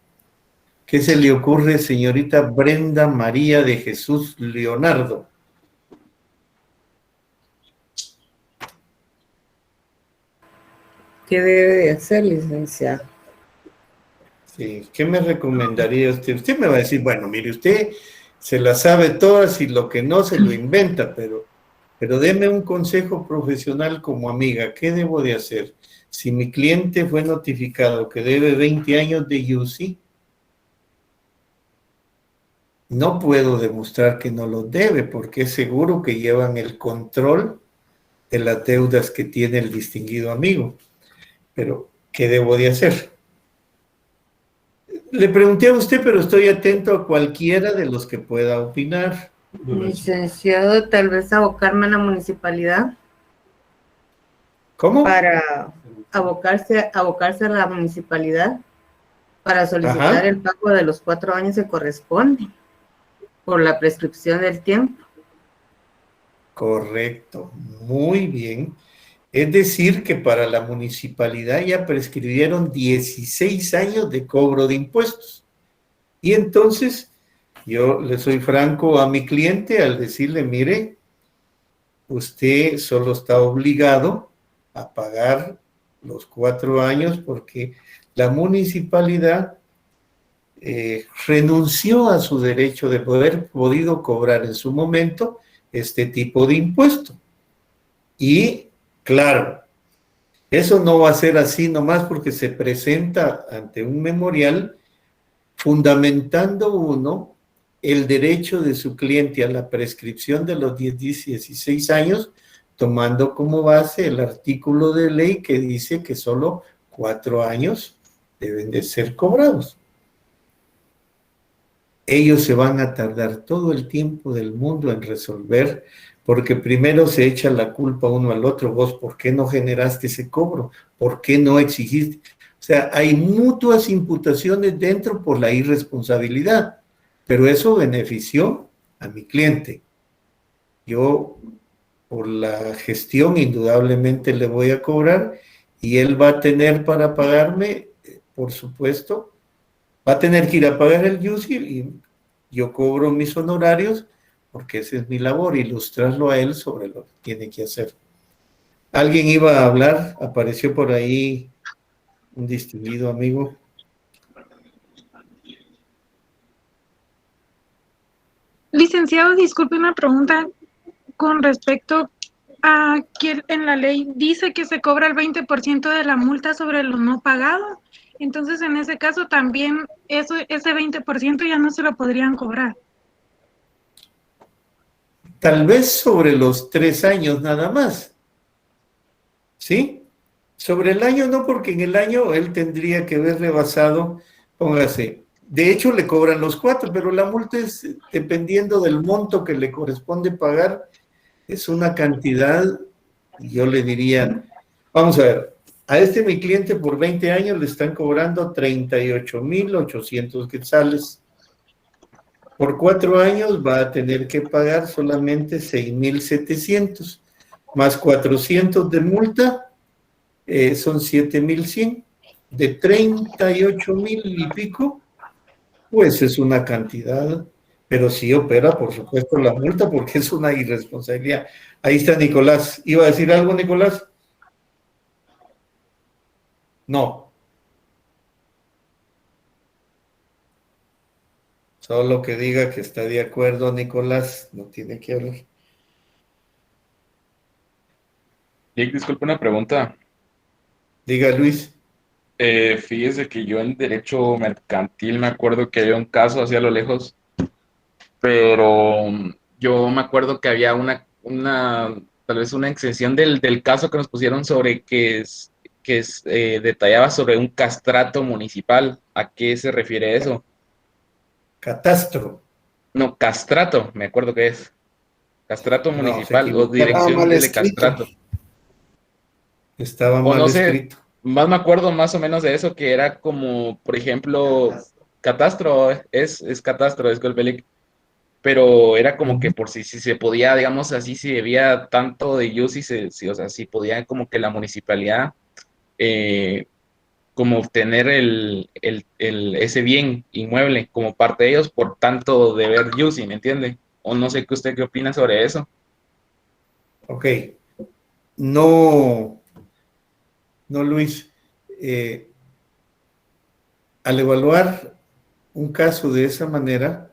¿Qué se le ocurre, señorita Brenda María de Jesús Leonardo? ¿Qué debe de hacer, licenciado? Sí, ¿qué me recomendaría usted? Usted me va a decir, bueno, mire, usted se las sabe todas y lo que no se lo inventa, pero deme un consejo profesional como amiga, ¿qué debo de hacer? Si mi cliente fue notificado que debe 20 años de UCI, no puedo demostrar que no lo debe, porque es seguro que llevan el control de las deudas que tiene el distinguido amigo. Pero, ¿qué debo de hacer? Le pregunté a usted, pero estoy atento a cualquiera de los que pueda opinar. Licenciado, tal vez abocarme a la municipalidad. ¿Cómo? Para abocarse a la municipalidad para solicitar Ajá. el pago de los 4 años que corresponde por la prescripción del tiempo. Correcto, muy bien. Es decir, que para la municipalidad ya prescribieron 16 años de cobro de impuestos. Y entonces, yo le soy franco a mi cliente al decirle, mire, usted solo está obligado a pagar los 4 años porque la municipalidad renunció a su derecho de poder podido cobrar en su momento este tipo de impuesto. Y, claro, eso no va a ser así nomás porque se presenta ante un memorial fundamentando uno el derecho de su cliente a la prescripción de los 16 años, tomando como base el artículo de ley que dice que solo 4 años deben de ser cobrados. Ellos se van a tardar todo el tiempo del mundo en resolver, porque primero se echa la culpa uno al otro. Vos, ¿por qué no generaste ese cobro? ¿Por qué no exigiste? O sea, hay mutuas imputaciones dentro por la irresponsabilidad, pero eso benefició a mi cliente. Yo, por la gestión, indudablemente le voy a cobrar y él va a tener para pagarme, por supuesto, va a tener que ir a pagar el UCI y yo cobro mis honorarios porque esa es mi labor, ilustrarlo a él sobre lo que tiene que hacer. Alguien iba a hablar, apareció por ahí un distinguido amigo. Licenciado, disculpe una pregunta con respecto a que en la ley dice que se cobra el 20% de la multa sobre lo no pagado. Entonces, en ese caso también ese 20% ya no se lo podrían cobrar. Tal vez sobre los 3 años nada más. ¿Sí? Sobre el año no, porque en el año él tendría que haber rebasado, póngase, de hecho le cobran los 4, pero la multa es, dependiendo del monto que le corresponde pagar, es una cantidad, yo le diría, vamos a ver, a mi cliente por 20 años le están cobrando 38,800 quetzales. Por 4 años va a tener que pagar solamente 6,700, más 400 de multa, son 7,100. De 38,000 y pico, pues es una cantidad, pero sí opera, por supuesto, la multa porque es una irresponsabilidad. Ahí está Nicolás. ¿Iba a decir algo, Nicolás? No. Solo que diga que está de acuerdo, Nicolás, no tiene que hablar. Jake, disculpe una pregunta. Diga, Luis. Fíjese que yo en derecho mercantil me acuerdo que había un caso hacia lo lejos, pero yo me acuerdo que había tal vez una exención del caso que nos pusieron sobre que detallaba sobre un castrato municipal. ¿A qué se refiere eso? Catastro. No, castrato, me acuerdo que es. Castrato municipal o Estaba dirección mal de escrito. castrato. Estaba O mal no sé, escrito. más me acuerdo más o menos de eso, que era como, por ejemplo, Catastro, es Catastro, es Golbelic, pero era como que por si se podía, digamos así, si debía tanto de use, o sea, si podía como que la municipalidad como obtener ese bien inmueble como parte de ellos por tanto deber use, ¿me entiende? O no sé qué usted qué opina sobre eso. Ok. No, Luis. Al evaluar un caso de esa manera,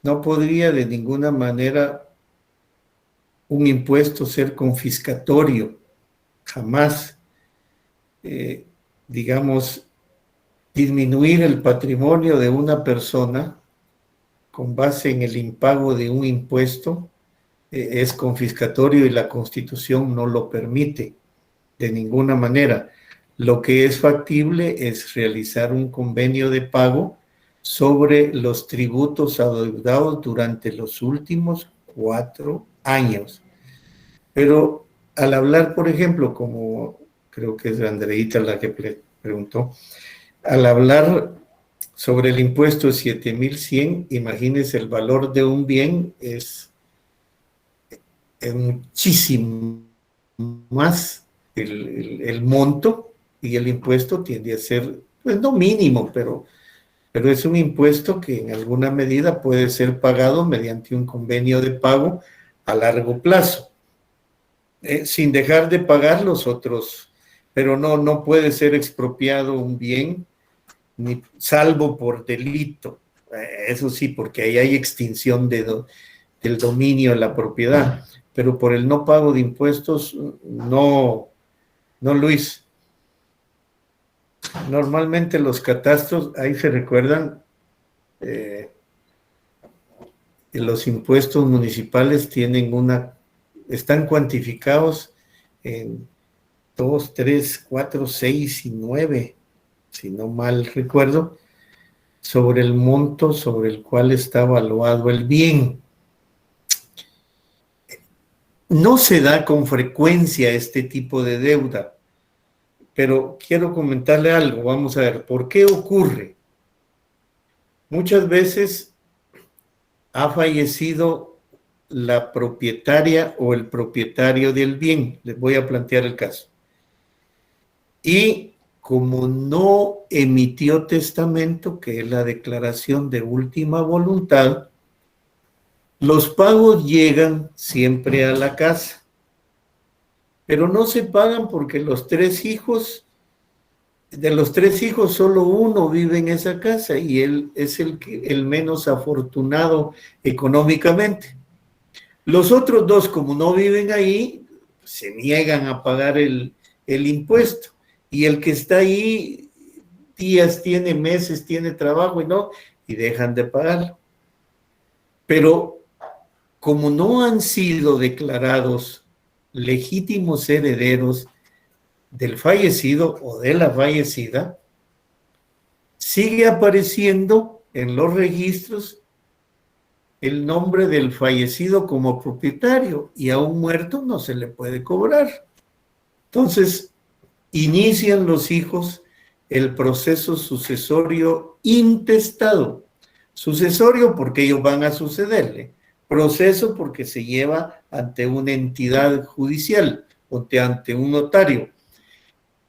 no podría de ninguna manera un impuesto ser confiscatorio. Jamás, digamos, disminuir el patrimonio de una persona con base en el impago de un impuesto es confiscatorio y la Constitución no lo permite de ninguna manera. Lo que es factible es realizar un convenio de pago sobre los tributos adeudados durante los últimos 4 años. Pero al hablar, por ejemplo, como creo que es Andreita la que preguntó, al hablar sobre el impuesto de 7,100, imagínense, el valor de un bien es muchísimo más el monto, y el impuesto tiende a ser, pues no mínimo, pero es un impuesto que en alguna medida puede ser pagado mediante un convenio de pago a largo plazo, sin dejar de pagar los otros, pero no puede ser expropiado un bien, ni salvo por delito. Eso sí, porque ahí hay extinción del dominio de la propiedad, pero por el no pago de impuestos, no, Luis. Normalmente los catastros, ahí se recuerdan, los impuestos municipales están cuantificados en 2, 3, 4, 6 y 9, si no mal recuerdo, sobre el monto sobre el cual está evaluado el bien. No se da con frecuencia este tipo de deuda, pero quiero comentarle algo. Vamos a ver, ¿por qué ocurre? Muchas veces ha fallecido la propietaria o el propietario del bien. Les voy a plantear el caso. Y como no emitió testamento, que es la declaración de última voluntad, los pagos llegan siempre a la casa, pero no se pagan porque de los 3 hijos solo uno vive en esa casa y él es el menos afortunado económicamente. Los otros 2, como no viven ahí, se niegan a pagar el impuesto, y el que está ahí días tiene, meses tiene trabajo y dejan de pagarlo. Pero como no han sido declarados legítimos herederos del fallecido o de la fallecida, sigue apareciendo en los registros el nombre del fallecido como propietario, y a un muerto no se le puede cobrar. Entonces, inician los hijos el proceso sucesorio intestado. Sucesorio porque ellos van a sucederle. Proceso porque se lleva ante una entidad judicial o ante un notario.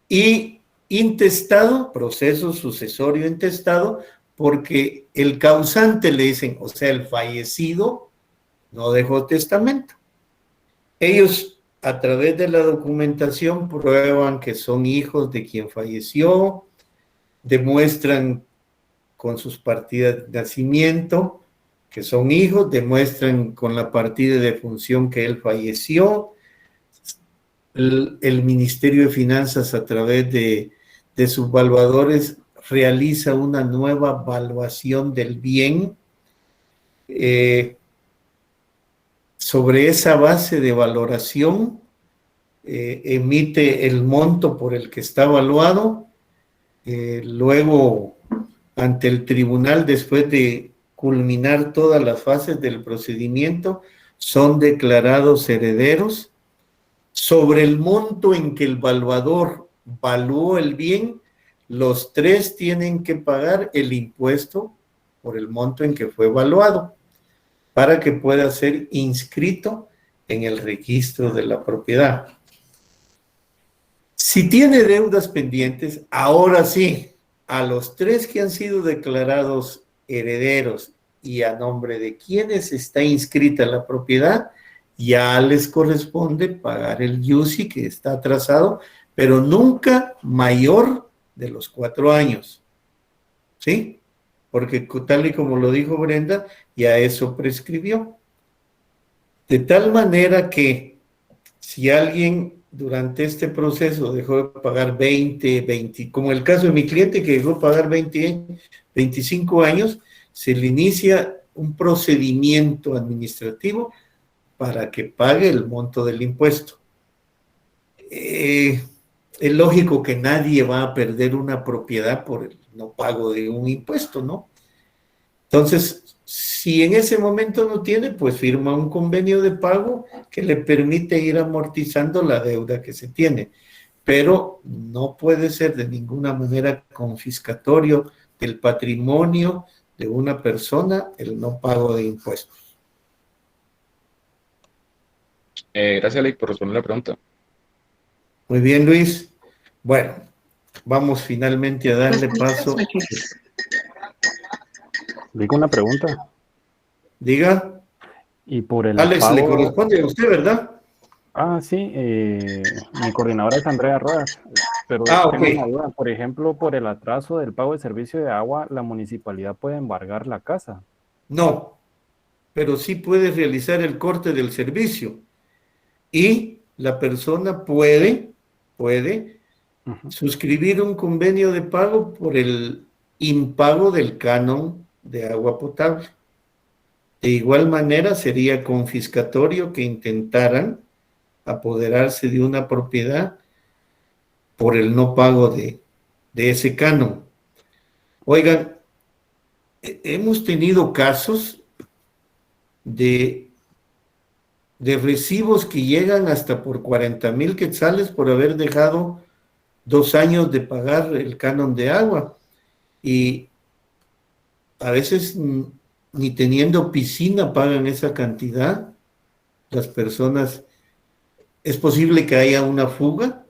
Y intestado, proceso sucesorio intestado, porque el causante le dicen, o sea, el fallecido no dejó testamento. Ellos, a través de la documentación, prueban que son hijos de quien falleció, demuestran con sus partidas de nacimiento que son hijos, demuestran con la partida de defunción que él falleció. El Ministerio de Finanzas, a través de sus valuadores, realiza una nueva valuación del bien. Sobre esa base de valoración, emite el monto por el que está evaluado. Luego, ante el tribunal, después de culminar todas las fases del procedimiento, son declarados herederos sobre el monto en que el valuador valuó el bien, los tres tienen que pagar el impuesto por el monto en que fue evaluado para que pueda ser inscrito en el registro de la propiedad. Si tiene deudas pendientes, ahora sí, a los tres que han sido declarados herederos y a nombre de quienes está inscrita la propiedad, ya les corresponde pagar el IUSI que está atrasado, pero nunca mayor de los 4 años. ¿Sí? Porque tal y como lo dijo Brenda, ya eso prescribió. De tal manera que si alguien durante este proceso dejó de pagar 20, como el caso de mi cliente que dejó de pagar 25 años, se le inicia un procedimiento administrativo para que pague el monto del impuesto. Es lógico que nadie va a perder una propiedad por el no pago de un impuesto, ¿no? Entonces, si en ese momento no tiene, pues firma un convenio de pago que le permite ir amortizando la deuda que se tiene. Pero no puede ser de ninguna manera confiscatorio del patrimonio de una persona el no pago de impuestos. Gracias, Ley, por responder la pregunta. Muy bien, Luis. Bueno, vamos finalmente a darle paso. Digo una pregunta. Diga. Y por el Alex, pago... le corresponde a usted, ¿verdad? Ah, sí. Mi coordinadora es Andrea Rodas. Pero ok. tengo una duda. Por ejemplo, por el atraso del pago de servicio de agua, ¿la municipalidad puede embargar la casa? No, pero sí puede realizar el corte del servicio. Y la persona puede suscribir un convenio de pago por el impago del canon de agua potable. De igual manera, sería confiscatorio que intentaran apoderarse de una propiedad por el no pago de ese canon. Oigan, hemos tenido casos de recibos que llegan hasta por 40,000 quetzales por haber dejado 2 años de pagar el canon de agua. Y a veces ni teniendo piscina pagan esa cantidad. Las personas, es posible que haya una fuga,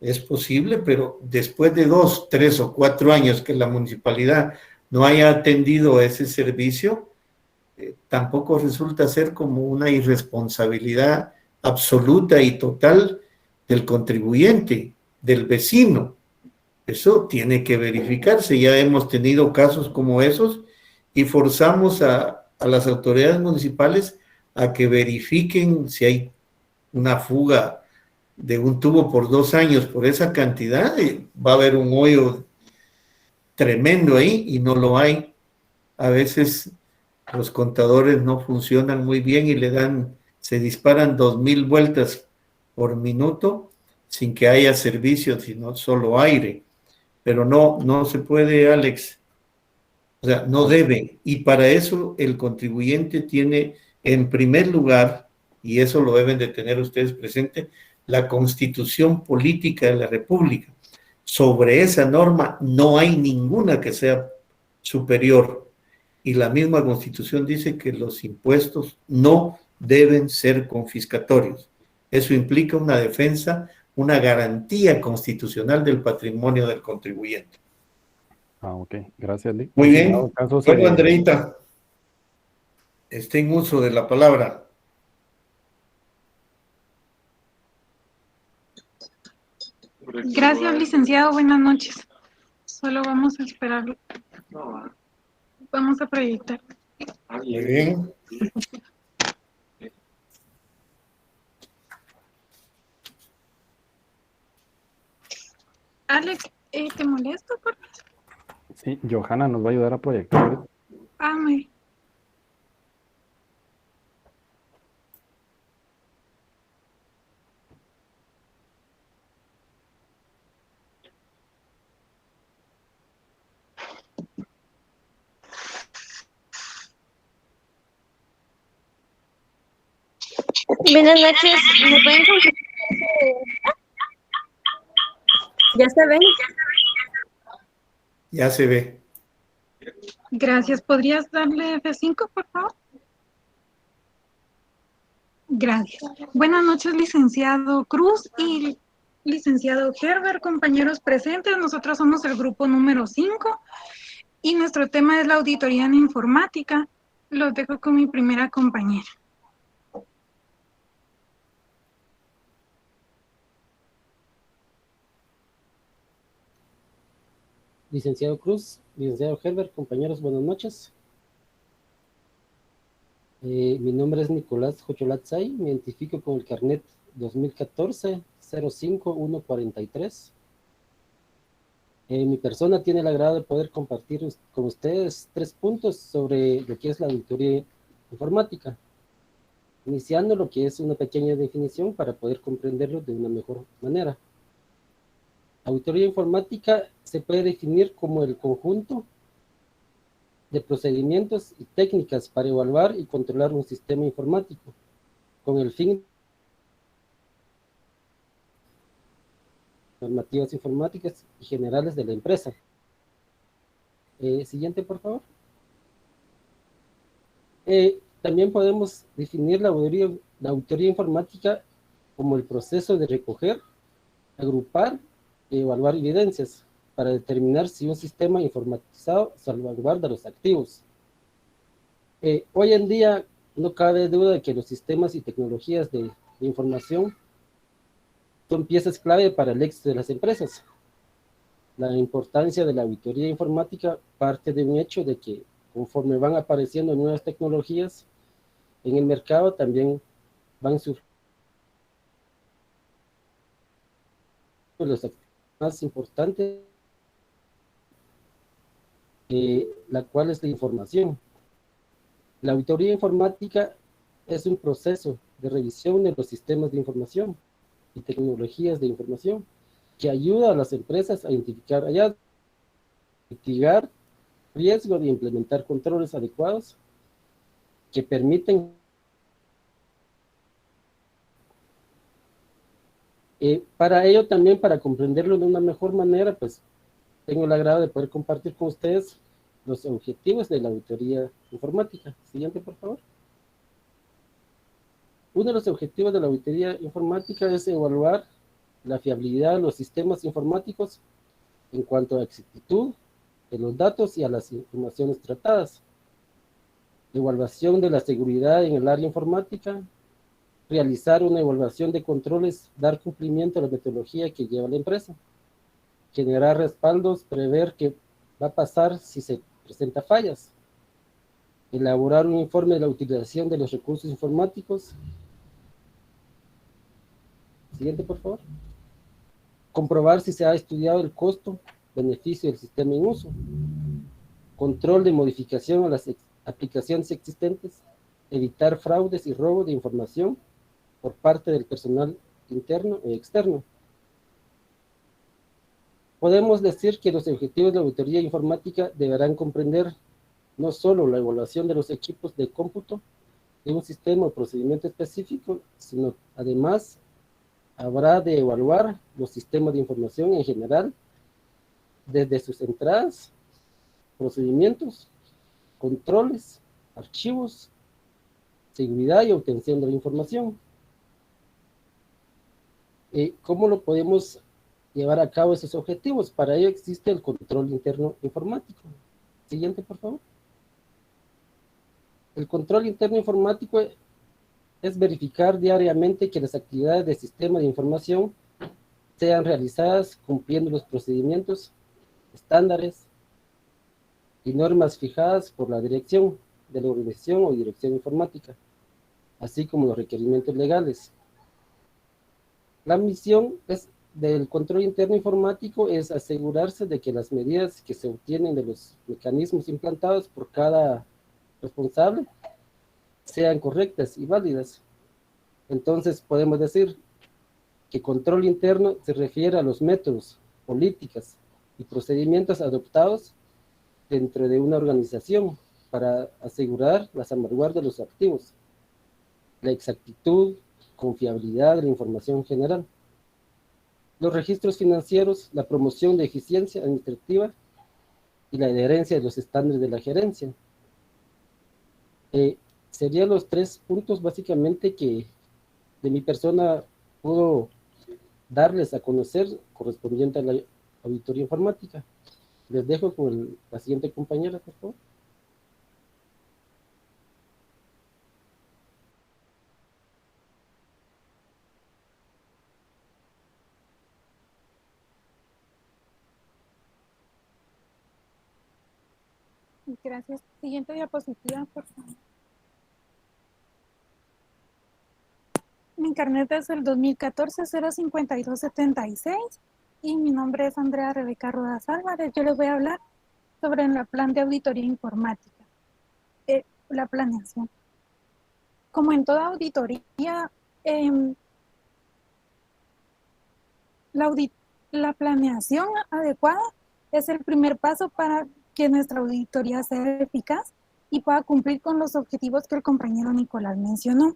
es posible, pero después de 2, 3 o 4 años que la municipalidad no haya atendido ese servicio, tampoco resulta ser como una irresponsabilidad absoluta y total del contribuyente, del vecino. Eso tiene que verificarse. Ya hemos tenido casos como esos y forzamos a las autoridades municipales a que verifiquen si hay una fuga de un tubo por 2 años por esa cantidad, va a haber un hoyo tremendo ahí y no lo hay. A veces los contadores no funcionan muy bien y se disparan 2,000 vueltas por minuto sin que haya servicio, sino solo aire. Pero no se puede, Alex. O sea, no debe. Y para eso el contribuyente tiene, en primer lugar, y eso lo deben de tener ustedes presente, la Constitución Política de la República. Sobre esa norma no hay ninguna que sea superior. Y la misma Constitución dice que los impuestos no deben ser confiscatorios. Eso implica una defensa, una garantía constitucional del patrimonio del contribuyente. Ok. Gracias, Lee. Muy bien. Bueno, Andreita, está en uso de la palabra. Gracias, licenciado. Buenas noches. Solo vamos a esperarlo. Vamos a proyectar. Muy bien. Alex, ¿te molesto? Sí, Johanna nos va a ayudar a proyectar. Muy. Buenas noches, ¿me pueden confirmar? ¿Ya se ven? Ya se ve. Gracias. ¿Podrías darle F5, por favor? Gracias. Buenas noches, licenciado Cruz y licenciado Herbert, compañeros presentes. Nosotros somos el grupo número 5 y nuestro tema es la auditoría en informática. Los dejo con mi primera compañera. Licenciado Cruz, licenciado Herbert, compañeros, buenas noches. Mi nombre es Nicolás Jocholatzay, me identifico con el carnet 2014-05143. Mi persona tiene el agrado de poder compartir con ustedes 3 puntos sobre lo que es la auditoría informática, iniciando lo que es una pequeña definición para poder comprenderlo de una mejor manera. Auditoría informática se puede definir como el conjunto de procedimientos y técnicas para evaluar y controlar un sistema informático, con el fin de normativas informáticas y generales de la empresa. Siguiente, por favor. También podemos definir la auditoría informática como el proceso de recoger, agrupar y evaluar evidencias para determinar si un sistema informatizado salvaguarda los activos. Hoy en día no cabe duda de que los sistemas y tecnologías de información son piezas clave para el éxito de las empresas. La importancia de la auditoría informática parte de un hecho de que conforme van apareciendo nuevas tecnologías en el mercado, también van surgiendo los activos más importantes, la cual es la información. La auditoría informática es un proceso de revisión de los sistemas de información y tecnologías de información que ayuda a las empresas a identificar hallazgos, mitigar riesgo de implementar controles adecuados que permiten para ello también, para comprenderlo de una mejor manera, pues tengo el agrado de poder compartir con ustedes los objetivos de la auditoría informática. Siguiente, por favor. Uno de los objetivos de la auditoría informática es evaluar la fiabilidad de los sistemas informáticos en cuanto a exactitud de los datos y a las informaciones tratadas, evaluación de la seguridad en el área informática, realizar una evaluación de controles, dar cumplimiento a la metodología que lleva la empresa, generar respaldos, prever qué va a pasar si se presentan fallas, elaborar un informe de la utilización de los recursos informáticos. Siguiente, por favor. Comprobar si se ha estudiado el costo, beneficio del sistema en uso, control de modificación a las aplicaciones existentes, evitar fraudes y robo de información por parte del personal interno y externo. Podemos decir que los objetivos de la auditoría informática deberán comprender no solo la evaluación de los equipos de cómputo de un sistema o procedimiento específico, sino además habrá de evaluar los sistemas de información en general, desde sus entradas, procedimientos, controles, archivos, seguridad y obtención de la información. ¿Cómo lo podemos llevar a cabo esos objetivos? Para ello existe el control interno informático. Siguiente, por favor. El control interno informático es verificar diariamente que las actividades del sistema de información sean realizadas cumpliendo los procedimientos, estándares y normas fijadas por la dirección de la organización o dirección informática, así como los requerimientos legales. La misión del control interno informático es asegurarse de que las medidas que se obtienen de los mecanismos implantados por cada responsable sean correctas y válidas. Entonces podemos decir que control interno se refiere a los métodos, políticas y procedimientos adoptados dentro de una organización para asegurar la salvaguarda de los activos, la exactitud, confiabilidad de la información general. los registros financieros, la promoción de eficiencia administrativa y la adherencia de los estándares de la gerencia. Serían los 3 puntos básicamente que de mi persona puedo darles a conocer correspondiente a la auditoría informática. Les dejo con la siguiente compañera, por favor. Gracias. Siguiente diapositiva, por favor. Mi carnet es el 2014-05276 y mi nombre es Andrea Rebeca Rodas Álvarez. Yo les voy a hablar sobre el plan de auditoría informática, la planeación. Como en toda auditoría, la planeación adecuada es el primer paso para que nuestra auditoría sea eficaz y pueda cumplir con los objetivos que el compañero Nicolás mencionó.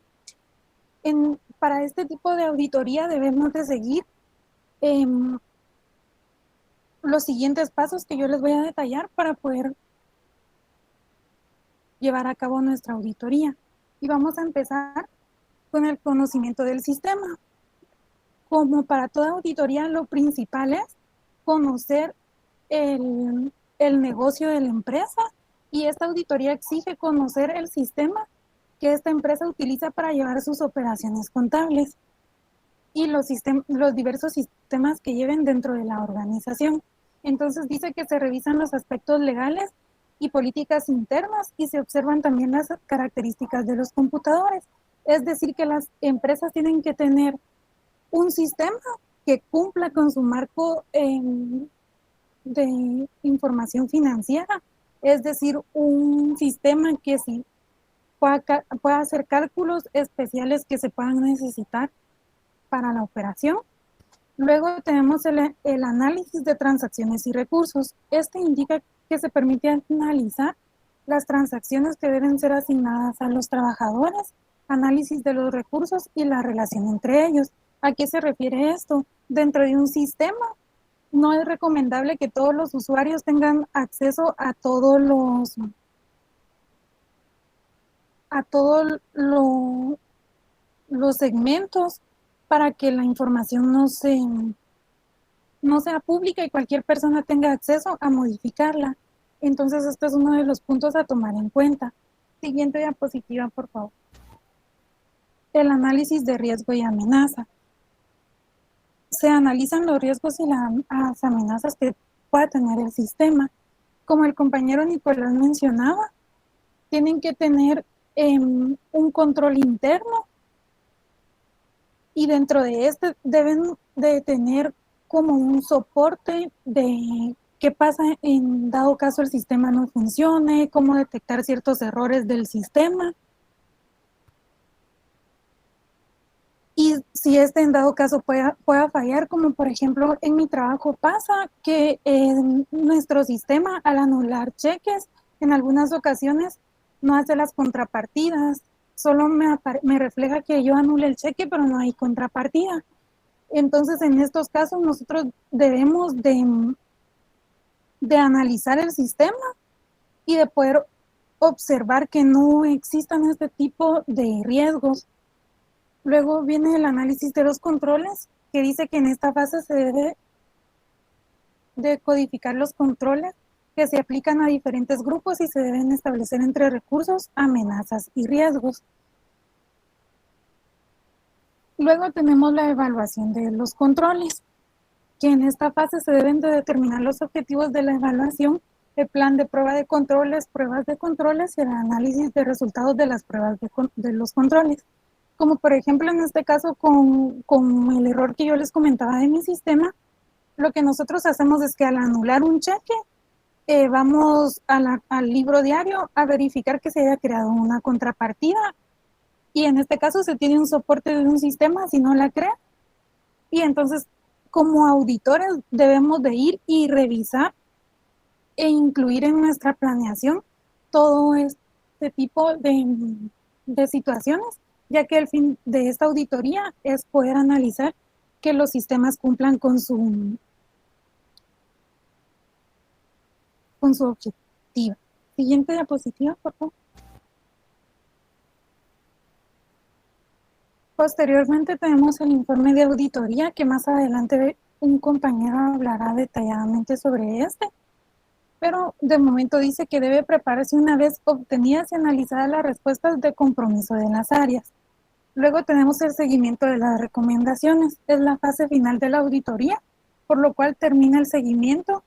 Para este tipo de auditoría debemos de seguir los siguientes pasos que yo les voy a detallar para poder llevar a cabo nuestra auditoría. Y vamos a empezar con el conocimiento del sistema. Como para toda auditoría, lo principal es conocer el negocio de la empresa, y esta auditoría exige conocer el sistema que esta empresa utiliza para llevar sus operaciones contables y los diversos sistemas que lleven dentro de la organización. Entonces dice que se revisan los aspectos legales y políticas internas y se observan también las características de los computadores. Es decir, que las empresas tienen que tener un sistema que cumpla con su marco de información financiera, es decir, un sistema que sí pueda hacer cálculos especiales que se puedan necesitar para la operación. Luego tenemos el análisis de transacciones y recursos. Este indica que se permite analizar las transacciones que deben ser asignadas a los trabajadores, análisis de los recursos y la relación entre ellos. ¿A qué se refiere esto? Dentro de un sistema no es recomendable que todos los usuarios tengan acceso a todos los segmentos para que la información no sea pública y cualquier persona tenga acceso a modificarla. Entonces, este es uno de los puntos a tomar en cuenta. Siguiente diapositiva, por favor. El análisis de riesgo y amenaza. Se analizan los riesgos y las amenazas que pueda tener el sistema. Como el compañero Nicolás mencionaba, tienen que tener un control interno, y dentro de este deben de tener como un soporte de qué pasa en dado caso el sistema no funcione, cómo detectar ciertos errores del sistema. Y si en dado caso pueda fallar, como por ejemplo en mi trabajo pasa que nuestro sistema, al anular cheques, en algunas ocasiones no hace las contrapartidas, solo me refleja que yo anule el cheque, pero no hay contrapartida. Entonces, en estos casos nosotros debemos de analizar el sistema y de poder observar que no existan este tipo de riesgos. Luego viene el análisis de los controles, que dice que en esta fase se debe de codificar los controles que se aplican a diferentes grupos y se deben establecer entre recursos, amenazas y riesgos. Luego tenemos la evaluación de los controles, que en esta fase se deben de determinar los objetivos de la evaluación, el plan de pruebas de controles y el análisis de resultados de las pruebas de los controles. Como por ejemplo en este caso con el error que yo les comentaba de mi sistema, lo que nosotros hacemos es que al anular un cheque, vamos al libro diario a verificar que se haya creado una contrapartida, y en este caso se tiene un soporte de un sistema si no la crea, y entonces como auditores debemos de ir y revisar e incluir en nuestra planeación todo este tipo de situaciones, ya que el fin de esta auditoría es poder analizar que los sistemas cumplan con su objetivo. Siguiente diapositiva, por favor. Posteriormente tenemos el informe de auditoría, que más adelante un compañero hablará detalladamente sobre este, pero de momento dice que debe prepararse una vez obtenidas y analizadas las respuestas de compromiso de las áreas. Luego tenemos el seguimiento de las recomendaciones, es la fase final de la auditoría, por lo cual termina el seguimiento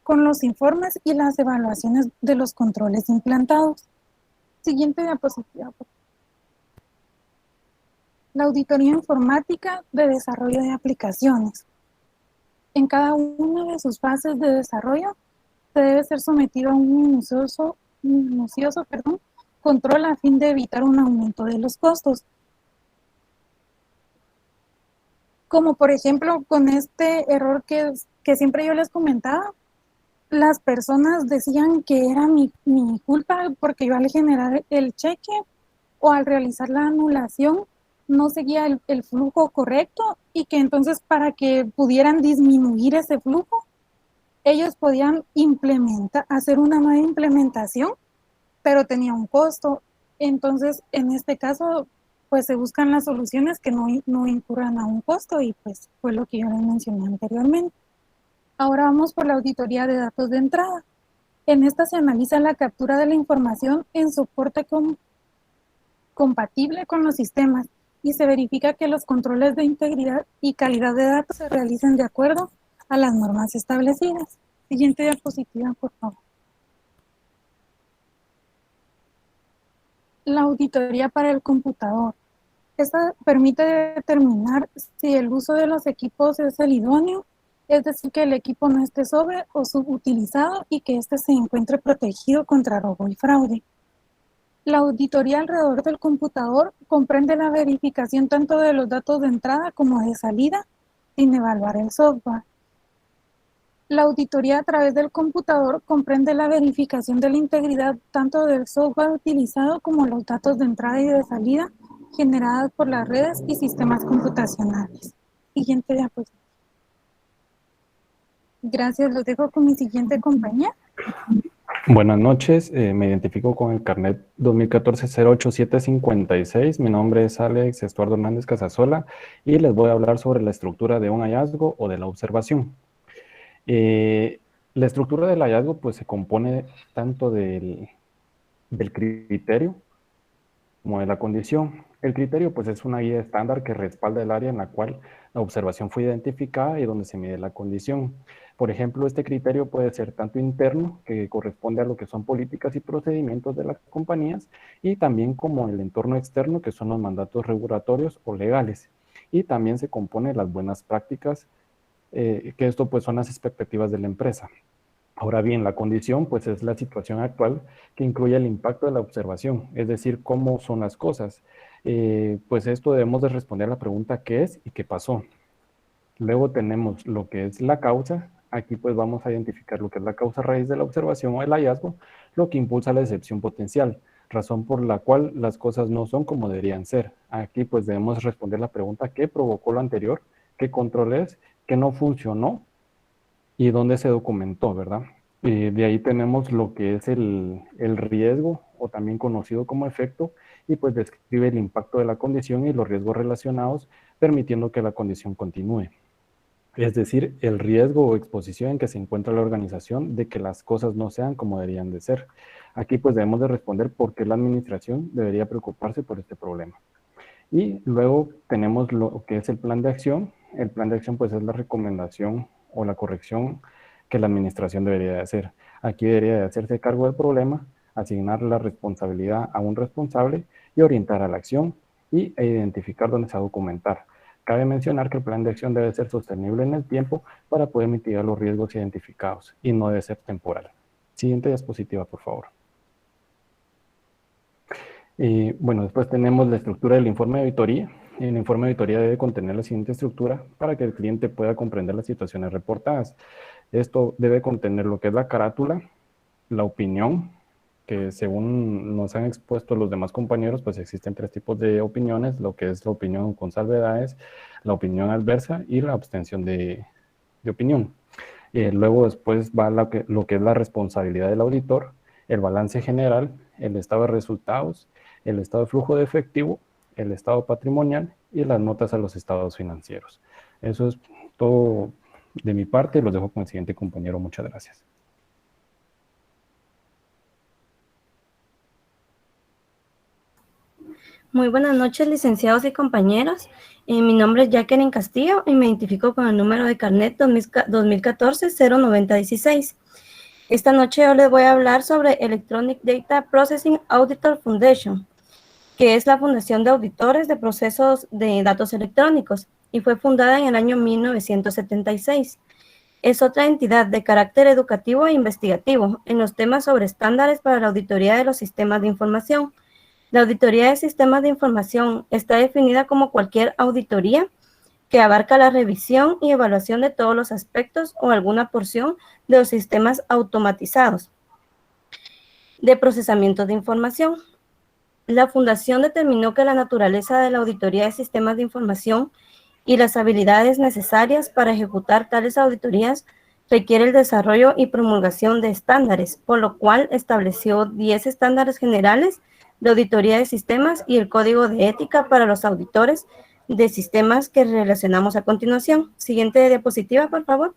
con los informes y las evaluaciones de los controles implantados. Siguiente diapositiva, por favor. La auditoría informática de desarrollo de aplicaciones. En cada una de sus fases de desarrollo se debe ser sometido a un minucioso control a fin de evitar un aumento de los costos. Como por ejemplo con este error que siempre yo les comentaba, las personas decían que era mi culpa porque yo al generar el cheque o al realizar la anulación no seguía el flujo correcto, y que entonces para que pudieran disminuir ese flujo, ellos podían hacer una nueva implementación, pero tenía un costo. Entonces, en este caso, pues se buscan las soluciones que no incurran a un costo, y pues fue lo que yo les mencioné anteriormente. Ahora vamos por la auditoría de datos de entrada. En esta se analiza la captura de la información en soporte compatible con los sistemas, y se verifica que los controles de integridad y calidad de datos se realicen de acuerdo a las normas establecidas. Siguiente diapositiva, por favor. La auditoría para el computador. Esta permite determinar si el uso de los equipos es el idóneo, es decir, que el equipo no esté sobre o subutilizado y que éste se encuentre protegido contra robo y fraude. La auditoría alrededor del computador comprende la verificación tanto de los datos de entrada como de salida, sin evaluar el software. La auditoría a través del computador comprende la verificación de la integridad tanto del software utilizado como los datos de entrada y de salida generados por las redes y sistemas computacionales. Siguiente diapositiva. Gracias, los dejo con mi siguiente compañera. Buenas noches, me identifico con el carnet 2014-08756. Mi nombre es Alex Estuardo Hernández Casasola y les voy a hablar sobre la estructura de un hallazgo o de la observación. La estructura del hallazgo pues se compone tanto del criterio como de la condición. El criterio pues es una guía estándar que respalda el área en la cual la observación fue identificada y donde se mide la condición. Por ejemplo, este criterio puede ser tanto interno, que corresponde a lo que son políticas y procedimientos de las compañías, y también como el entorno externo, que son los mandatos regulatorios o legales. Y también se compone de las buenas prácticas, que esto pues son las expectativas de la empresa. Ahora bien, la condición pues es la situación actual que incluye el impacto de la observación, es decir, cómo son las cosas. Pues esto debemos de responder a la pregunta ¿qué es y qué pasó? Luego tenemos lo que es la causa. Aquí pues vamos a identificar lo que es la causa raíz de la observación o el hallazgo, lo que impulsa la decepción potencial, razón por la cual las cosas no son como deberían ser. Aquí pues debemos responder la pregunta ¿qué provocó lo anterior? ¿Qué control es? ¿Qué no funcionó? ¿Y dónde se documentó, verdad? De ahí tenemos lo que es el riesgo, o también conocido como efecto, y pues describe el impacto de la condición y los riesgos relacionados, permitiendo que la condición continúe. Es decir, el riesgo o exposición en que se encuentra la organización de que las cosas no sean como deberían de ser. Aquí pues debemos de responder por qué la administración debería preocuparse por este problema. Y luego tenemos lo que es el plan de acción. El plan de acción pues es la recomendación o la corrección que la administración debería de hacer. Aquí debería de hacerse cargo del problema, asignar la responsabilidad a un responsable y orientar a la acción e identificar dónde se va a documentar. Cabe mencionar que el plan de acción debe ser sostenible en el tiempo para poder mitigar los riesgos identificados y no debe ser temporal. Siguiente diapositiva, por favor. Bueno, después tenemos la estructura del informe de auditoría. El informe de auditoría debe contener la siguiente estructura para que el cliente pueda comprender las situaciones reportadas. Esto debe contener lo que es la carátula, la opinión, que según nos han expuesto los demás compañeros, pues existen 3 tipos de opiniones, lo que es la opinión con salvedades, la opinión adversa y la abstención de opinión. Luego después va lo que es la responsabilidad del auditor, el balance general, el estado de resultados, el estado de flujo de efectivo, el estado patrimonial y las notas a los estados financieros. Eso es todo de mi parte. Los dejo con el siguiente compañero. Muchas gracias. Muy buenas noches, licenciados y compañeros. Mi nombre es Jacqueline Castillo y me identifico con el número de carnet 2014-09016. Esta noche yo les voy a hablar sobre Electronic Data Processing Auditor Foundation, que es la fundación de auditores de procesos de datos electrónicos y fue fundada en el año 1976. Es otra entidad de carácter educativo e investigativo en los temas sobre estándares para la auditoría de los sistemas de información. La auditoría de sistemas de información está definida como cualquier auditoría que abarca la revisión y evaluación de todos los aspectos o alguna porción de los sistemas automatizados de procesamiento de información. La Fundación determinó que la naturaleza de la auditoría de sistemas de información y las habilidades necesarias para ejecutar tales auditorías requiere el desarrollo y promulgación de estándares, por lo cual estableció 10 estándares generales de auditoría de sistemas y el código de ética para los auditores de sistemas que relacionamos a continuación. Siguiente diapositiva, por favor.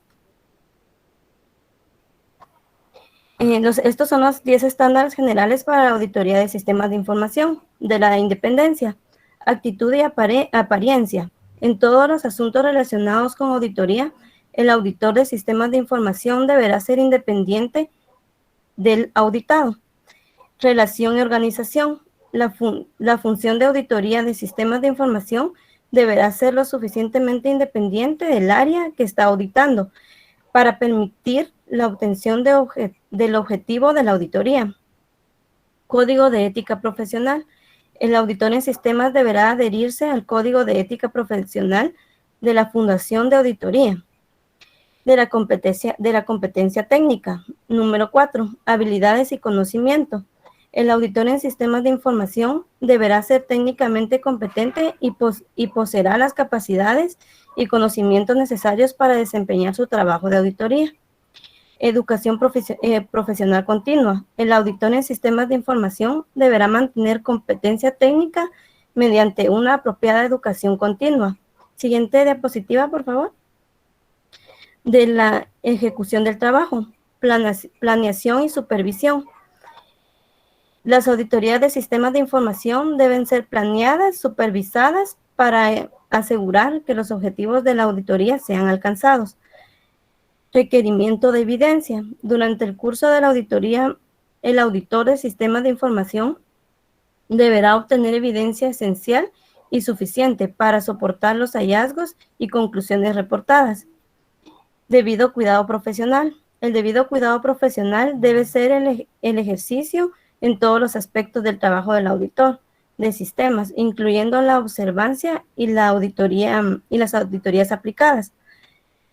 Estos son los 10 estándares generales para la auditoría de sistemas de información, de la independencia, actitud y apariencia. En todos los asuntos relacionados con auditoría, el auditor de sistemas de información deberá ser independiente del auditado. Relación y organización. La función de auditoría de sistemas de información deberá ser lo suficientemente independiente del área que está auditando para permitir la obtención del objetivo de la auditoría. Código de ética profesional. El auditor en sistemas deberá adherirse al Código de ética profesional de la Fundación de Auditoría. De la competencia técnica. Número 4. Habilidades y conocimiento. El auditor en sistemas de información deberá ser técnicamente competente y poseerá las capacidades y conocimientos necesarios para desempeñar su trabajo de auditoría. Educación profesional continua. El auditor en sistemas de información deberá mantener competencia técnica mediante una apropiada educación continua. Siguiente diapositiva, por favor. De la ejecución del trabajo, planeación y supervisión. Las auditorías de sistemas de información deben ser planeadas, supervisadas para asegurar que los objetivos de la auditoría sean alcanzados. Requerimiento de evidencia. Durante el curso de la auditoría, el auditor de sistemas de información deberá obtener evidencia esencial y suficiente para soportar los hallazgos y conclusiones reportadas. Debido cuidado profesional. El debido cuidado profesional debe ser el ejercicio en todos los aspectos del trabajo del auditor de sistemas, incluyendo la observancia y la auditoría y las auditorías aplicadas.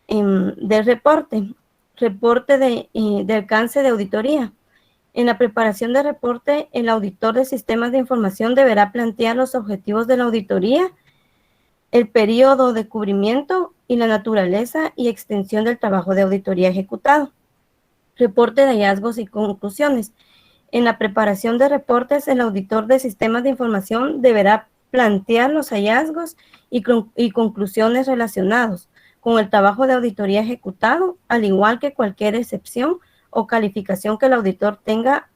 Del reporte de alcance de auditoría. En la preparación del reporte, el auditor de sistemas de información deberá plantear los objetivos de la auditoría, el periodo de cubrimiento y la naturaleza y extensión del trabajo de auditoría ejecutado. Reporte de hallazgos y conclusiones. En la preparación de reportes, el auditor de sistemas de información deberá plantear los hallazgos y conclusiones relacionados con el trabajo de auditoría ejecutado, al igual que cualquier excepción o calificación que el auditor tenga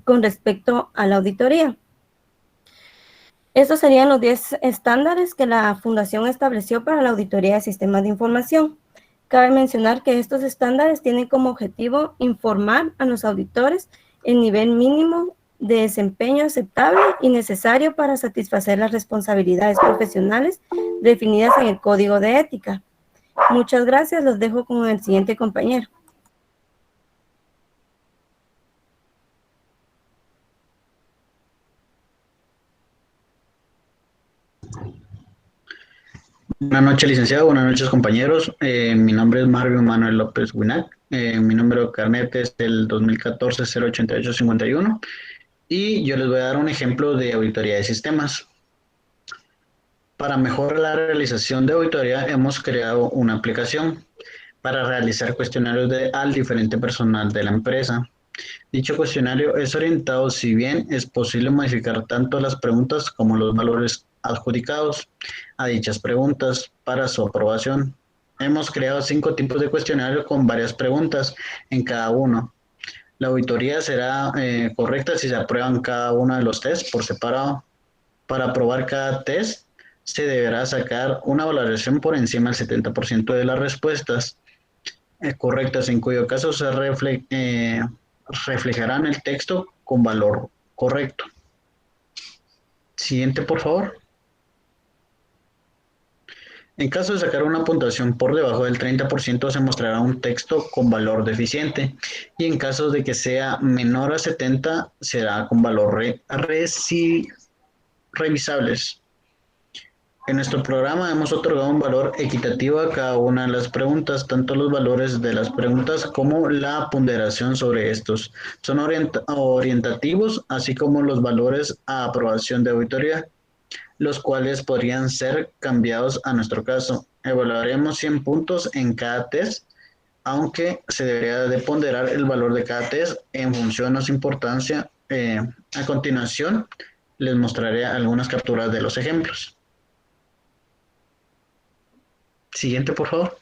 con respecto a la auditoría. Estos serían los 10 estándares que la Fundación estableció para la auditoría de sistemas de información. Cabe mencionar que estos estándares tienen como objetivo informar a los auditores el nivel mínimo de desempeño aceptable y necesario para satisfacer las responsabilidades profesionales definidas en el Código de Ética. Muchas gracias, los dejo con el siguiente compañero. Buenas noches, licenciado. Buenas noches, compañeros. Mi nombre es Marvin Manuel López Winac. Mi número de carnet es el 2014-08851 y yo les voy a dar un ejemplo de auditoría de sistemas. Para mejorar la realización de auditoría hemos creado una aplicación para realizar cuestionarios al diferente personal de la empresa. Dicho cuestionario es orientado, si bien es posible modificar tanto las preguntas como los valores adjudicados a dichas preguntas para su aprobación. Hemos creado 5 tipos de cuestionario con varias preguntas en cada uno. La auditoría será correcta si se aprueban cada uno de los tests por separado. Para aprobar cada test, se deberá sacar una valoración por encima del 70% de las respuestas correctas, en cuyo caso se reflejará en el texto con valor correcto. Siguiente, por favor. En caso de sacar una puntuación por debajo del 30%, se mostrará un texto con valor deficiente, y en caso de que sea menor a 70, será con valor revisables. En nuestro programa hemos otorgado un valor equitativo a cada una de las preguntas, tanto los valores de las preguntas como la ponderación sobre estos. Son orientativos, así como los valores a aprobación de auditoría, los cuales podrían ser cambiados a nuestro caso. Evaluaremos 100 puntos en cada test, aunque se debería de ponderar el valor de cada test en función de su importancia. A continuación, les mostraré algunas capturas de los ejemplos. Siguiente, por favor.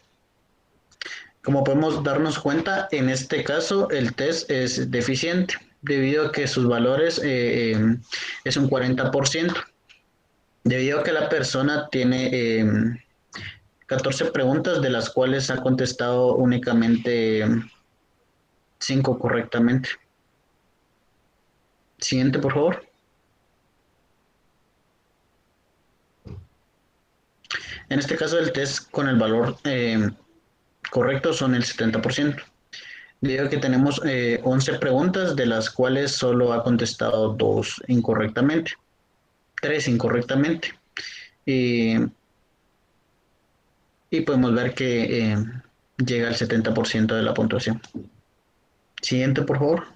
Como podemos darnos cuenta, en este caso el test es deficiente debido a que sus valores es un 40%. Debido a que la persona tiene 14 preguntas, de las cuales ha contestado únicamente 5 correctamente. Siguiente, por favor. En este caso, el test con el valor correcto son el 70%. Debido a que tenemos 11 preguntas, de las cuales solo ha contestado 2 incorrectamente. 3 incorrectamente. Y podemos ver que llega al 70% de la puntuación. Siguiente, por favor.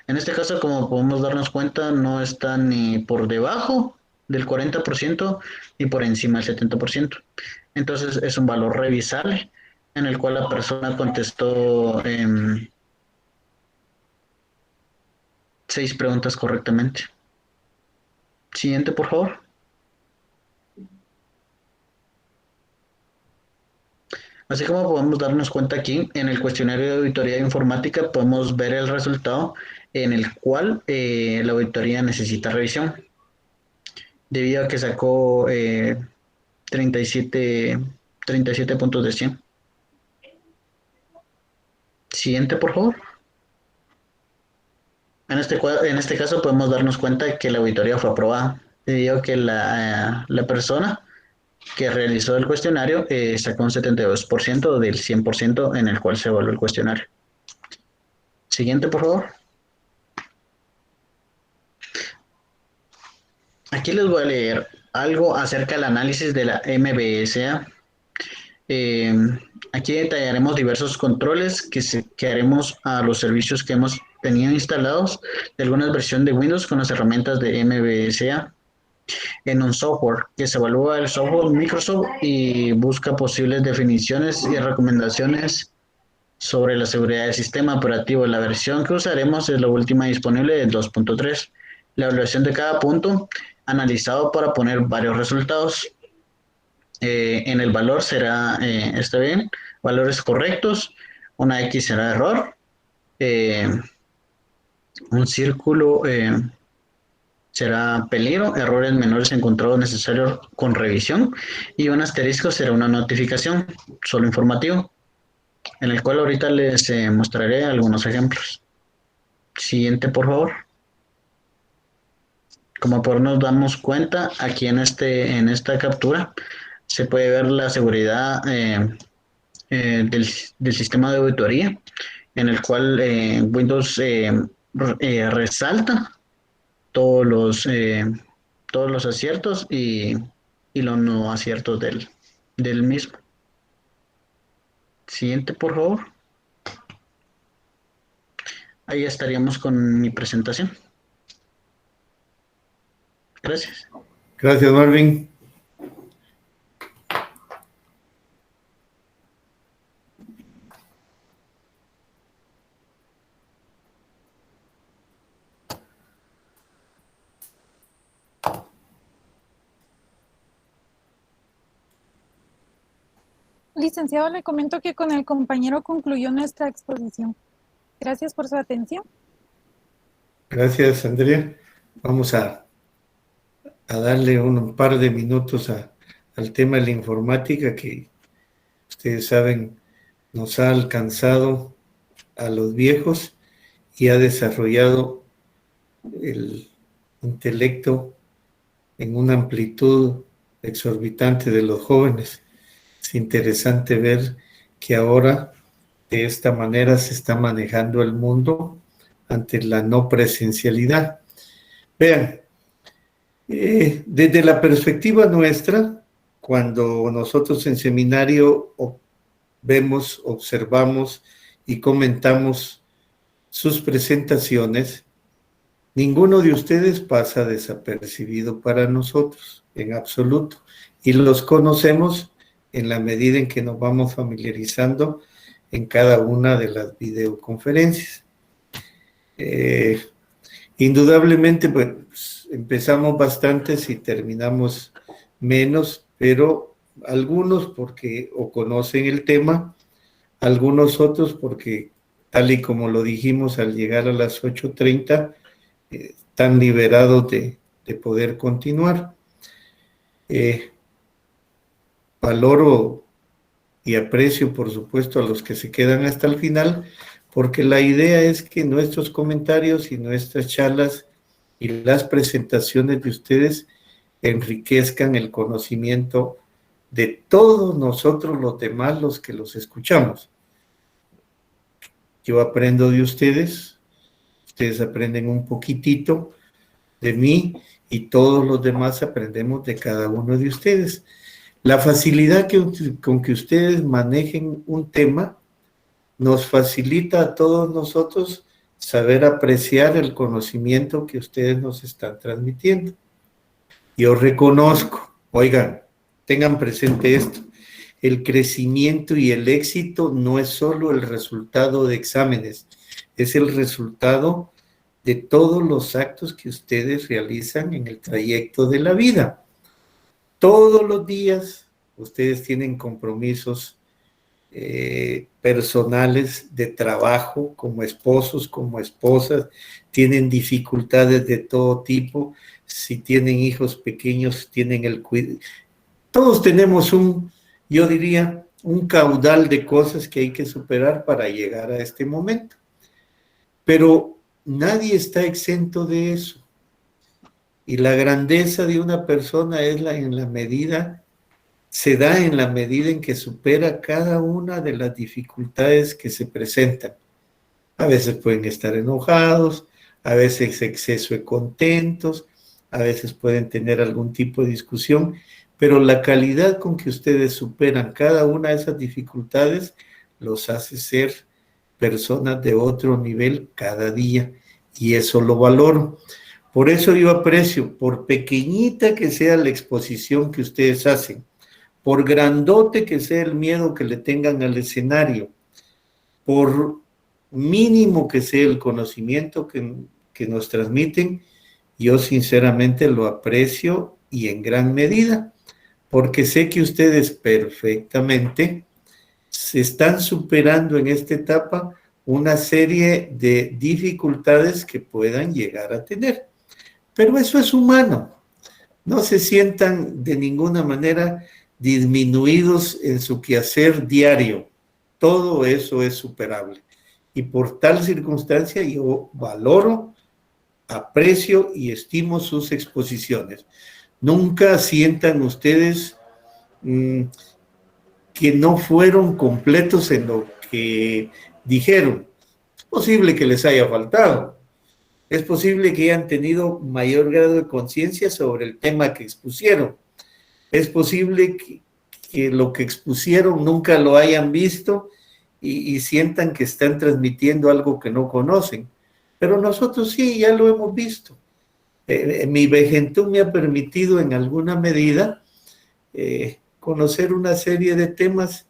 En este caso, como podemos darnos cuenta, no está ni por debajo del 40% y por encima del 70%. Entonces es un valor revisable en el cual la persona contestó 6 preguntas correctamente. Siguiente, por favor. Así como podemos darnos cuenta aquí, en el cuestionario de auditoría de informática podemos ver el resultado en el cual la auditoría necesita revisión, debido a que sacó 37 puntos de 100. Siguiente, por favor. En este caso podemos darnos cuenta de que la auditoría fue aprobada, debido a que la persona que realizó el cuestionario sacó un 72% del 100% en el cual se evaluó el cuestionario. Siguiente, por favor. Aquí les voy a leer algo acerca del análisis de la MBSA. Aquí detallaremos diversos controles que haremos a los servicios que hemos tenido instalados de alguna versión de Windows con las herramientas de MBSA en un software, que se evalúa el software Microsoft y busca posibles definiciones y recomendaciones sobre la seguridad del sistema operativo. La versión que usaremos es la última disponible de 2.3. La evaluación de cada punto analizado para poner varios resultados. En el valor será, está bien, valores correctos, una X será error, un círculo será peligro, errores menores encontrados necesarios con revisión, y un asterisco será una notificación, solo informativo, en el cual ahorita les mostraré algunos ejemplos. Siguiente, por favor. Como nos damos cuenta, aquí en esta captura se puede ver la seguridad del sistema de auditoría, en el cual Windows resalta todos los aciertos y los no aciertos del mismo. Siguiente, por favor. Ahí estaríamos con mi presentación. Gracias. Gracias, Marvin. Licenciado, le comento que con el compañero concluyó nuestra exposición. Gracias por su atención. Gracias, Andrea. Vamos a darle un par de minutos al tema de la informática que ustedes saben nos ha alcanzado a los viejos y ha desarrollado el intelecto en una amplitud exorbitante de los jóvenes. Es interesante ver que ahora de esta manera se está manejando el mundo ante la no presencialidad. Vean, desde la perspectiva nuestra, cuando nosotros en seminario vemos, observamos y comentamos sus presentaciones, ninguno de ustedes pasa desapercibido para nosotros, en absoluto. Y los conocemos en la medida en que nos vamos familiarizando en cada una de las videoconferencias. Indudablemente, pues, empezamos bastantes y terminamos menos, pero algunos porque o conocen el tema, algunos otros porque, tal y como lo dijimos al llegar a las 8:30, están liberados de poder continuar. Valoro y aprecio, por supuesto, a los que se quedan hasta el final, porque la idea es que nuestros comentarios y nuestras charlas y las presentaciones de ustedes enriquezcan el conocimiento de todos nosotros los demás, los que los escuchamos. Yo aprendo de ustedes, ustedes aprenden un poquitito de mí y todos los demás aprendemos de cada uno de ustedes. La facilidad con que ustedes manejen un tema nos facilita a todos nosotros saber apreciar el conocimiento que ustedes nos están transmitiendo. Yo reconozco, oigan, tengan presente esto, el crecimiento y el éxito no es solo el resultado de exámenes, es el resultado de todos los actos que ustedes realizan en el trayecto de la vida. Todos los días ustedes tienen compromisos personales de trabajo, como esposos, como esposas, tienen dificultades de todo tipo, si tienen hijos pequeños, tienen el cuidado. Todos tenemos yo diría, un caudal de cosas que hay que superar para llegar a este momento. Pero nadie está exento de eso. Y la grandeza de una persona es se da en la medida en que supera cada una de las dificultades que se presentan. A veces pueden estar enojados, a veces exceso de contentos, a veces pueden tener algún tipo de discusión, pero la calidad con que ustedes superan cada una de esas dificultades los hace ser personas de otro nivel cada día, y eso lo valoro. Por eso yo aprecio, por pequeñita que sea la exposición que ustedes hacen, por grandote que sea el miedo que le tengan al escenario, por mínimo que sea el conocimiento que nos transmiten, yo sinceramente lo aprecio y en gran medida, porque sé que ustedes perfectamente se están superando en esta etapa una serie de dificultades que puedan llegar a tener. Pero eso es humano. No se sientan de ninguna manera disminuidos en su quehacer diario. Todo eso es superable. Y por tal circunstancia yo valoro, aprecio y estimo sus exposiciones. Nunca sientan ustedes que no fueron completos en lo que dijeron. Es posible que les haya faltado. Es posible que hayan tenido mayor grado de conciencia sobre el tema que expusieron. Es posible que lo que expusieron nunca lo hayan visto y sientan que están transmitiendo algo que no conocen. Pero nosotros sí, ya lo hemos visto. Mi Vegentum me ha permitido en alguna medida conocer una serie de temas,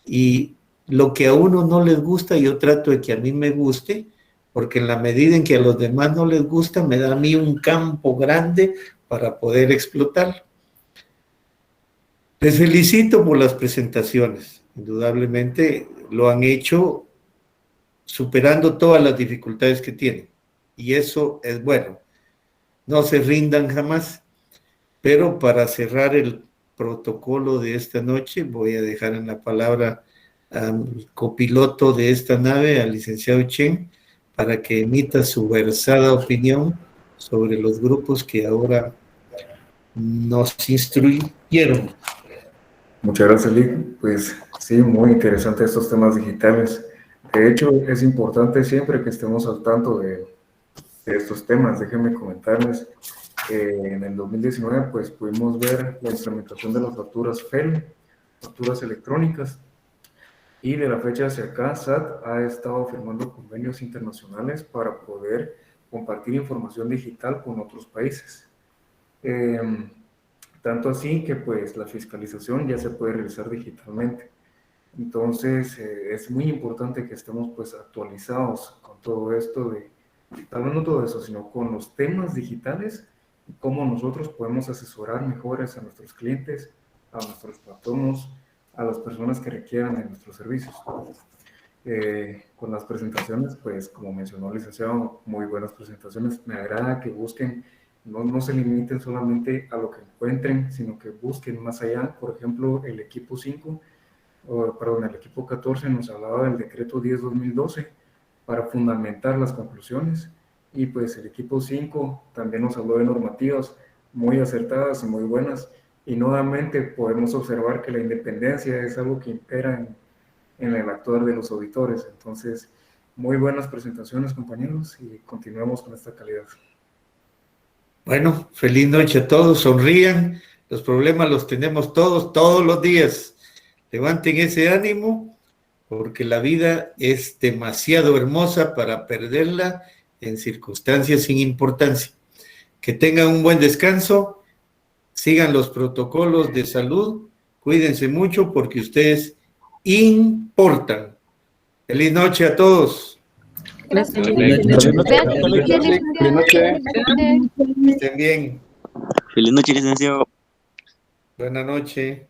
y lo que a uno no les gusta, yo trato de que a mí me guste, porque en la medida en que a los demás no les gusta, me da a mí un campo grande para poder explotarlo. Les felicito por las presentaciones. Indudablemente lo han hecho superando todas las dificultades que tienen. Y eso es bueno. No se rindan jamás. Pero para cerrar el protocolo de esta noche, voy a dejar en la palabra al copiloto de esta nave, al licenciado Chen, para que emita su versada opinión sobre los grupos que ahora nos instruyeron. Muchas gracias, Lick. Pues sí, muy interesante estos temas digitales. De hecho, es importante siempre que estemos al tanto de estos temas. Déjenme comentarles que en el 2019 pues pudimos ver la implementación de las facturas FEL, facturas electrónicas, y de la fecha hacia acá SAT ha estado firmando convenios internacionales para poder compartir información digital con otros países. Tanto así que pues la fiscalización ya se puede realizar digitalmente. Entonces es muy importante que estemos pues actualizados con todo esto de, tal vez no todo eso, sino con los temas digitales y cómo nosotros podemos asesorar mejores a nuestros clientes, a nuestros patronos, a las personas que requieran de nuestros servicios. Con las presentaciones, pues como mencionó el licenciado, muy buenas presentaciones. Me agrada que busquen, no se limiten solamente a lo que encuentren, sino que busquen más allá. Por ejemplo, el equipo 5, el equipo 14 nos hablaba del decreto 10-2012 para fundamentar las conclusiones, y pues el equipo 5 también nos habló de normativas muy acertadas y muy buenas, y nuevamente podemos observar que la independencia es algo que impera en el actuar de los auditores. Entonces, muy buenas presentaciones, compañeros, y continuemos con esta calidad. Bueno, feliz noche a todos, sonrían, los problemas los tenemos todos los días. Levanten ese ánimo, porque la vida es demasiado hermosa para perderla en circunstancias sin importancia. Que tengan un buen descanso, sigan los protocolos de salud, cuídense mucho porque ustedes importan. Feliz noche a todos. Gracias. Feliz noche. Estén bien. Feliz noche, licenciado. Buenas noches.